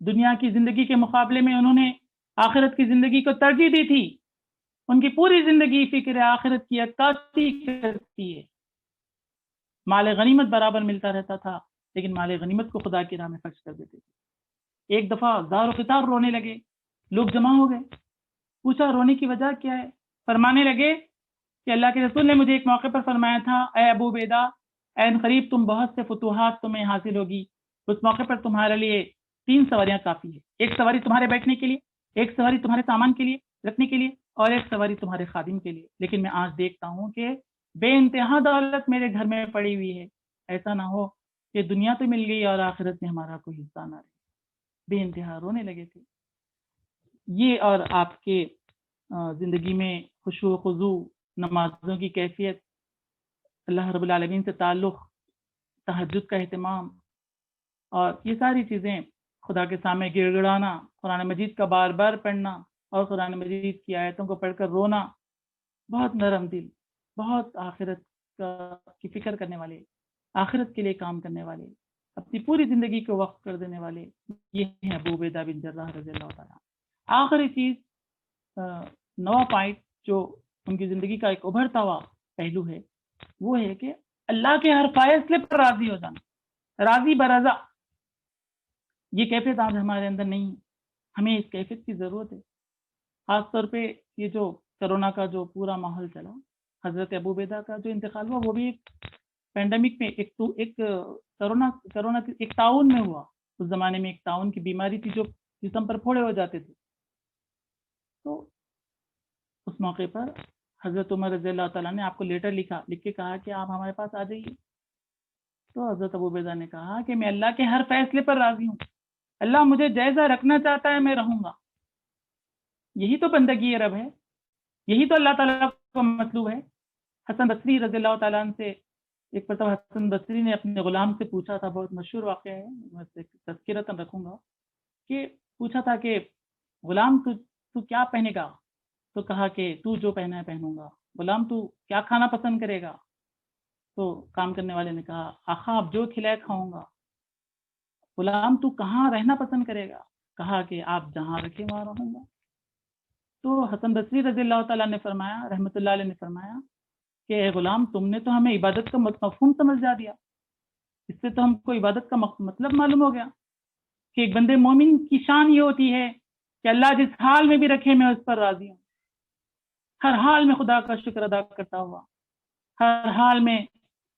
دنیا کی زندگی کے مقابلے میں انہوں نے آخرت کی زندگی کو ترجیح دی تھی۔ ان کی پوری زندگی فکر آخرت کی عکاسی کرتی ہے۔ مال غنیمت برابر ملتا رہتا تھا، لیکن مال غنیمت کو خدا کی راہ میں خرچ کر دیتے تھے۔ ایک دفعہ زار و خطار رونے لگے، لوگ جمع ہو گئے، پوچھا رونے کی وجہ کیا ہے؟ فرمانے لگے کہ اللہ کے رسول نے مجھے ایک موقع پر فرمایا تھا، اے ابو عبیدہ، عین قریب تم بہت سے فتوحات تمہیں حاصل ہوگی، اس موقع پر تمہارے لیے 3 سواریاں کافی ہے، ایک سواری تمہارے بیٹھنے کے لیے، ایک سواری تمہارے سامان کے لیے رکھنے کے لیے، اور ایک سواری تمہارے خادم کے لیے۔ لیکن میں آج دیکھتا ہوں کہ بے انتہا دولت میرے گھر میں پڑی ہوئی ہے، ایسا نہ ہو کہ دنیا تو مل گئی اور آخرت میں ہمارا کوئی حصہ نہ رہے۔ بے انتہا رونے لگے تھے۔ یہ اور آپ کے زندگی میں خشوع و خضوع، نمازوں کی کیفیت، اللہ رب العالمین سے تعلق، تہجد کا اہتمام، اور یہ ساری چیزیں، خدا کے سامنے گڑ گڑانا، قرآن مجید کا بار بار پڑھنا اور قرآن مجید کی آیتوں کو پڑھ کر رونا، بہت نرم دل، بہت آخرت کی فکر کرنے والے، آخرت کے لیے کام کرنے والے، اپنی پوری زندگی کو وقف کر دینے والے، یہ ہیں ابو عبیدہ بن جراح رضی اللہ تعالیٰ۔ آخری چیز، 9واں پوائنٹ جو ان کی زندگی کا ایک ابھرتا ہوا پہلو ہے، وہ ہے کہ اللہ کے ہر فیصلے پر راضی ہو جانا، راضی برضا۔ یہ کیفیت آج ہمارے اندر نہیں ہے، ہمیں اس کیفیت کی ضرورت ہے۔ خاص طور پہ یہ جو کرونا کا جو پورا ماحول چلا، حضرت ابو عبیدہ کا جو انتقال ہوا وہ بھی ایک پینڈیمک میں، ایک کرونا ایک تعاون میں ہوا۔ اس زمانے میں ایک تعاون کی بیماری تھی جو جسم پر پھوڑے ہو جاتے تھے، تو اس موقع پر حضرت عمر رضی اللہ تعالیٰ نے آپ کو لیٹر لکھ کے کہا کہ آپ ہمارے پاس آ جائیے۔ تو حضرت ابو عبیدہ نے کہا کہ میں اللہ کے ہر فیصلے پر راضی ہوں، اللہ مجھے جیسا رکھنا چاہتا ہے میں رہوں گا۔ یہی تو بندگی رب ہے، یہی تو اللہ تعالیٰ کو مطلوب ہے۔ حسن بصری رضی اللہ تعالیٰ عنہ سے ایک مرتبہ حسن بصری نے اپنے غلام سے پوچھا تھا، بہت مشہور واقعہ ہے، میں تذکرتاً رکھوں گا، کہ پوچھا تھا کہ غلام تو کیا پہنے گا؟ تو کہا کہ تو جو پہنا ہے پہنوں گا۔ غلام تو کیا کھانا پسند کرے گا؟ تو کام کرنے والے نے کہا آقا آپ جو کھلائے کھاؤں گا۔ غلام تو کہاں رہنا پسند کرے گا؟ کہا کہ آپ جہاں رکھے وہاں رہوں گا۔ تو حسن بصری رضی اللہ تعالیٰ نے فرمایا، رحمۃ اللہ علیہ نے فرمایا کہ اے غلام تم نے تو ہمیں عبادت کا مفہوم سمجھ جا دیا، اس سے تو ہم کو عبادت کا مطلب معلوم ہو گیا کہ ایک بندے مومن کی شان یہ ہوتی ہے کہ اللہ جس حال میں بھی رکھے میں اس پر راضی ہوں، ہر حال میں خدا کا شکر ادا کرتا ہوا، ہر حال میں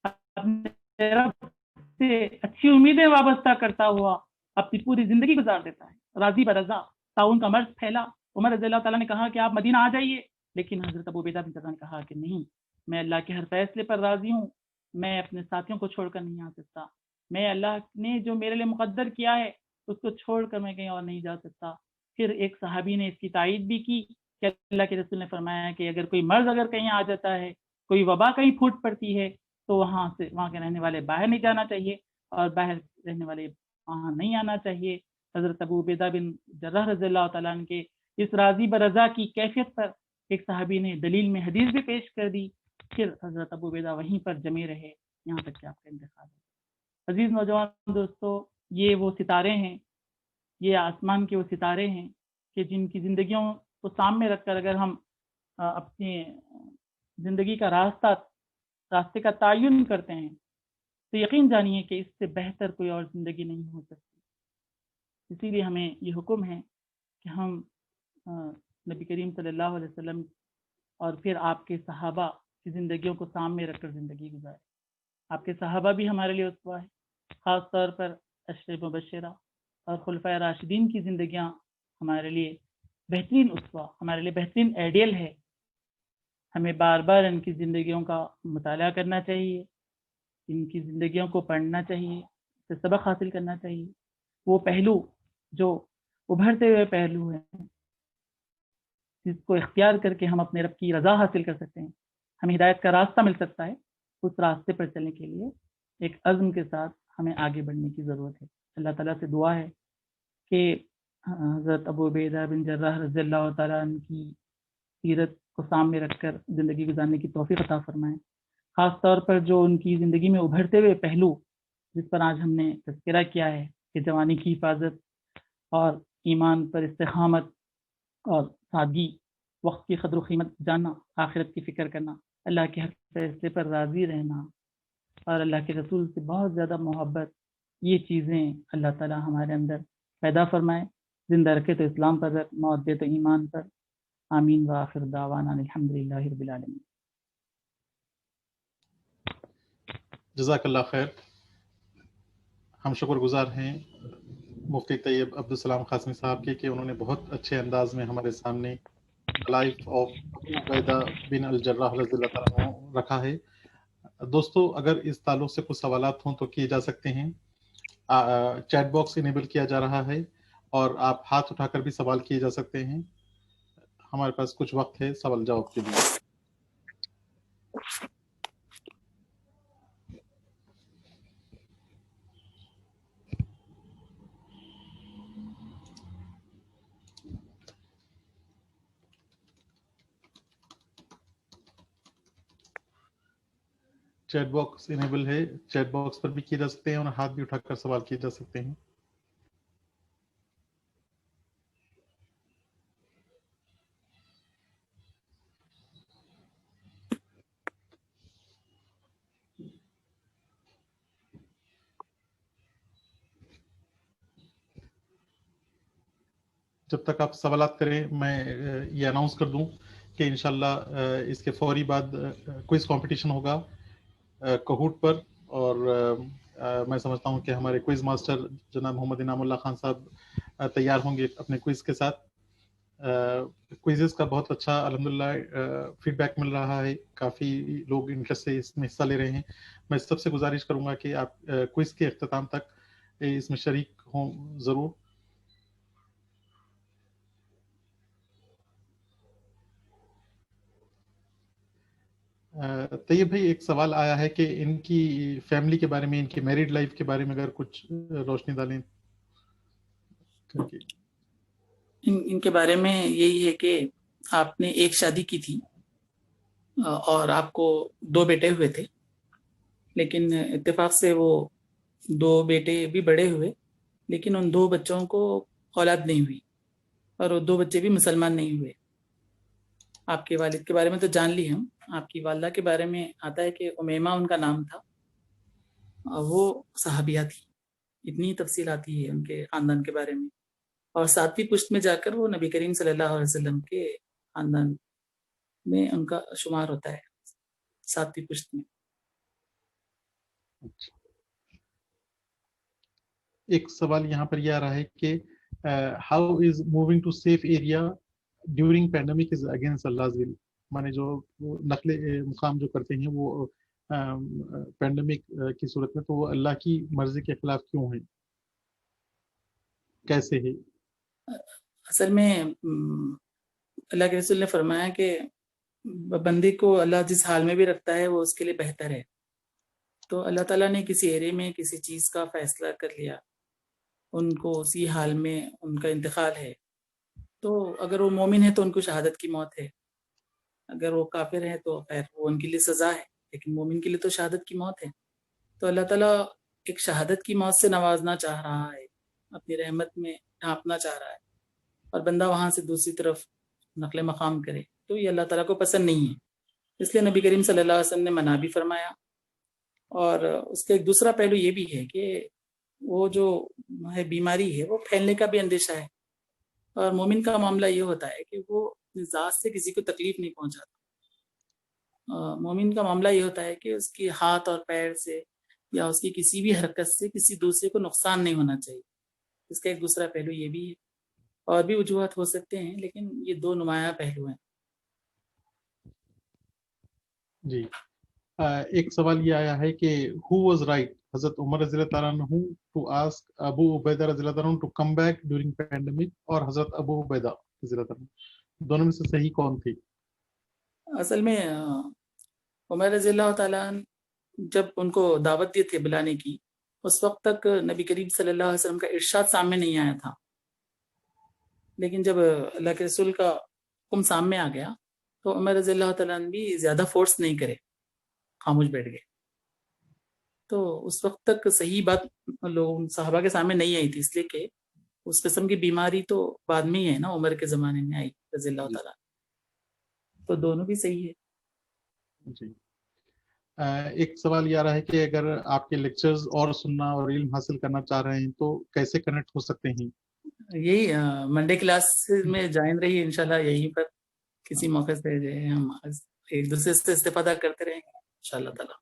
اپنے رب سے اچھی امیدیں وابستہ کرتا ہوا اپنی پوری زندگی گزار دیتا ہے، راضی برضا۔ تعاون کا مرض پھیلا، عمر رضی اللہ تعالیٰ نے کہا کہ آپ مدینہ آ جائیے، لیکن حضرت ابو عبیدہ بن جراح نے کہا کہ نہیں، میں اللہ کے ہر فیصلے پر راضی ہوں، میں اپنے ساتھیوں کو چھوڑ کر نہیں آ سکتا، میں اللہ نے جو میرے لیے مقدر کیا ہے اس کو چھوڑ کر میں کہیں اور نہیں جا سکتا۔ پھر ایک صحابی نے اس کی تائید بھی کی کہ اللہ کے رسول نے فرمایا کہ اگر کوئی مرض اگر کہیں آ جاتا ہے، کوئی وبا کہیں پھوٹ پڑتی ہے، تو وہاں کے رہنے والے باہر نہیں جانا چاہیے اور باہر رہنے والے وہاں نہیں آنا چاہیے۔ حضرت ابو عبیدہ بن جراح رضی اللہ تعالیٰ عنہ کے اس راضی برضا کی کیفیت پر ایک صحابی نے دلیل میں حدیث بھی پیش کر دی۔ پھر حضرت ابو عبیدہ وہیں پر جمے رہے، یہاں تک کہ آپ کا انتقال ہو۔ عزیز نوجوان دوستو، یہ وہ ستارے ہیں، یہ آسمان کے وہ ستارے ہیں کہ جن کی زندگیوں کو سامنے رکھ کر اگر ہم اپنی زندگی کا راستے کا تعین کرتے ہیں تو یقین جانیے کہ اس سے بہتر کوئی اور زندگی نہیں ہو سکتی۔ اسی لیے ہمیں یہ حکم ہے کہ ہم نبی کریم صلی اللہ علیہ وسلم اور پھر آپ کے صحابہ کی زندگیوں کو سامنے رکھ کر زندگی گزاریں۔ آپ کے صحابہ بھی ہمارے لیے اسوہ ہے، خاص طور پر عشر مبشرہ اور خلفائے راشدین کی زندگیاں ہمارے لیے بہترین اسوہ، ہمارے لیے بہترین آئیڈیل ہے۔ ہمیں بار بار ان کی زندگیوں کا مطالعہ کرنا چاہیے، ان کی زندگیوں کو پڑھنا چاہیے، اس سے سبق حاصل کرنا چاہیے۔ وہ پہلو جو ابھرتے ہوئے پہلو ہیں جس کو اختیار کر کے ہم اپنے رب کی رضا حاصل کر سکتے ہیں، ہمیں ہدایت کا راستہ مل سکتا ہے، اس راستے پر چلنے کے لیے ایک عزم کے ساتھ ہمیں آگے بڑھنے کی ضرورت ہے۔ اللہ تعالیٰ سے دعا ہے کہ حضرت ابو عبیدہ بن جراح رضی اللہ تعالیٰ عنہ کی سیرت کو سامنے رکھ کر زندگی گزارنے کی توفیق عطا فرمائیں، خاص طور پر جو ان کی زندگی میں ابھرتے ہوئے پہلو جس پر آج ہم نے تذکرہ کیا ہے کہ جوانی کی حفاظت اور ایمان پر استقامت اور سادگی، وقت کی قدر و قیمت جاننا، آخرت کی فکر کرنا، اللہ کے ہر فیصلے پر راضی رہنا اور اللہ کے رسول سے بہت زیادہ محبت، یہ چیزیں اللہ تعالیٰ ہمارے اندر پیدا فرمائے، زندہ رکھے تو اسلام پر، موت دے تو ایمان پر۔ آمین وآخر دعوانا الحمدللہ رب العالمین۔ جزاک اللہ خیر۔ ہم شکر گزار ہیں مفتی طیب عبدالسلام قاسمی صاحب کے کہ انہوں نے بہت اچھے انداز میں ہمارے سامنے لائف آف ابو عبیدہ بن الجراح رضی اللہ تعالیٰ عنہ رکھا ہے۔ دوستو اگر اس تعلق سے کچھ سوالات ہوں تو کیے جا سکتے ہیں، چیٹ باکس انیبل کیا جا رہا ہے اور آپ ہاتھ اٹھا کر بھی سوال کیے جا سکتے ہیں۔ ہمارے پاس کچھ وقت ہے سوال جواب کے لیے۔ چیٹ باکس انیبل ہے، چیٹ باکس پر بھی کیے جا سکتے ہیں اور ہاتھ بھی اٹھا کر سوال کیے جا سکتے ہیں۔ جب تک آپ سوالات کریں میں یہ اناؤنس کر دوں کہ انشاءاللہ اس کے فوری بعد کوئز کمپٹیشن ہوگا کہوٹ پر، اور میں سمجھتا ہوں کہ ہمارے کوئز ماسٹر جناب محمد انعام اللہ خان صاحب تیار ہوں گے اپنے کوئز کے ساتھ۔ کوئزز کا بہت اچھا الحمدللہ فیڈ بیک مل رہا ہے، کافی لوگ انٹرسٹ سے اس میں حصہ لے رہے ہیں۔ میں سب سے گزارش کروں گا کہ آپ کوئز کے اختتام تک اس میں شریک ہوں ضرور۔ طیب بھائی ایک سوال آیا ہے کہ ان کی فیملی کے بارے میں، ان کی میریڈ لائف کے بارے میں اگر کچھ روشنی ڈالیں۔ ان کے بارے میں یہی ہے کہ آپ نے ایک شادی کی تھی اور آپ کو 2 بیٹے ہوئے تھے، لیکن اتفاق سے وہ 2 بیٹے بھی بڑے ہوئے، لیکن ان 2 بچوں کو اولاد نہیں ہوئی اور وہ 2 بچے بھی مسلمان نہیں ہوئے۔ آپ کے والد کے بارے میں تو جان لی ہم، آپ کی والدہ کے بارے میں آتا ہے کہ امیمہ ان کا نام تھا، وہ صحابیہ تھی۔ اتنی تفصیل آتی ہے ان کے خاندان کے بارے میں، اور 7ویں پشت میں جا کر وہ نبی کریم صلی اللہ علیہ وسلم کے خاندان میں ان کا شمار ہوتا ہے، 7ویں پشت میں۔ ایک سوال یہاں پر یہ آ رہا ہے کہ how is moving to safe area during pandemic is against اللہ's will، مانے جو نقل مقام جو کرتے ہیں وہ پینڈیمک کی صورت میں، تو وہ اللہ کی مرضی کے خلاف کیوں ہیں، کیسے ہے؟ اصل میں اللہ کے رسول نے فرمایا کہ بندے کو اللہ جس حال میں بھی رکھتا ہے وہ اس کے لیے بہتر ہے۔ تو اللہ تعالیٰ نے کسی ایرے میں کسی چیز کا فیصلہ کر لیا، ان کو اسی حال میں ان کا انتقال ہے، تو اگر وہ مومن ہے تو ان کو شہادت کی موت ہے، اگر وہ کافر ہے تو خیر وہ ان کے لیے سزا ہے، لیکن مومن کے لیے تو شہادت کی موت ہے۔ تو اللہ تعالیٰ ایک شہادت کی موت سے نوازنا چاہ رہا ہے، اپنی رحمت میں ڈھانپنا چاہ رہا ہے، اور بندہ وہاں سے دوسری طرف نقل مقام کرے، تو یہ اللہ تعالیٰ کو پسند نہیں ہے. اس لیے نبی کریم صلی اللہ علیہ وسلم نے منع بھی فرمایا. اور اس کا ایک دوسرا پہلو یہ بھی ہے کہ وہ جو ہے بیماری ہے وہ پھیلنے کا بھی اندیشہ ہے، اور مومن کا معاملہ یہ ہوتا ہے کہ وہ اپنی ذات سے کسی کو تکلیف نہیں پہنچاتا. مومن کا معاملہ یہ ہوتا ہے کہ اس کی ہاتھ اور پیر سے یا اس کی کسی بھی حرکت سے کسی دوسرے کو نقصان نہیں ہونا چاہیے. اس کا ایک دوسرا پہلو یہ بھی ہے. اور بھی وجوہات ہو سکتے ہیں، لیکن یہ دو نمایاں پہلو ہیں. جی ایک سوال یہ آیا ہے کہ who was right, حضرت عمر رضی اللہ تعالیٰ عنہ to ask ابو عبیدہ رضی اللہ تعالیٰ عنہ to come back during pandemic، اور حضرت ابو عبیدہ رضی اللہ تعالیٰ عنہ، دونوں میں سے صحیح کون تھی؟ اصل میں عمر رضی اللہ تعالیٰ عنہ جب ان کو دعوت دی تھی بلانے کی، اس وقت تک نبی کریم صلی اللہ علیہ وسلم کا ارشاد سامنے نہیں آیا تھا. لیکن جب اللہ کے رسول کا حکم سامنے آ گیا تو عمر رضی اللہ تعالیٰ عنہ بھی زیادہ فورس نہیں کرے، خاموش بیٹھ گئے. تو اس وقت تک صحیح بات لوگ صحابہ کے سامنے نہیں آئی تھی، اس لیے کہ اس قسم کی بیماری تو بعد میں ہی ہے نا، عمر کے زمانے میں آئی رضی اللہ تعالیٰ. تو دونوں بھی صحیح ہے. جی ایک سوال یہ آ رہا ہے کہ اگر آپ کے لیکچرز اور سننا اور علم حاصل کرنا چاہ رہے ہیں تو کیسے کنیکٹ ہو سکتے ہیں؟ یہی منڈے کلاس میں جوائن رہی انشاءاللہ، یہیں پر کسی موقع سے جو ہے ہم ایک دوسرے سے استفادہ کرتے رہیں گے انشاءاللہ تعالیٰ.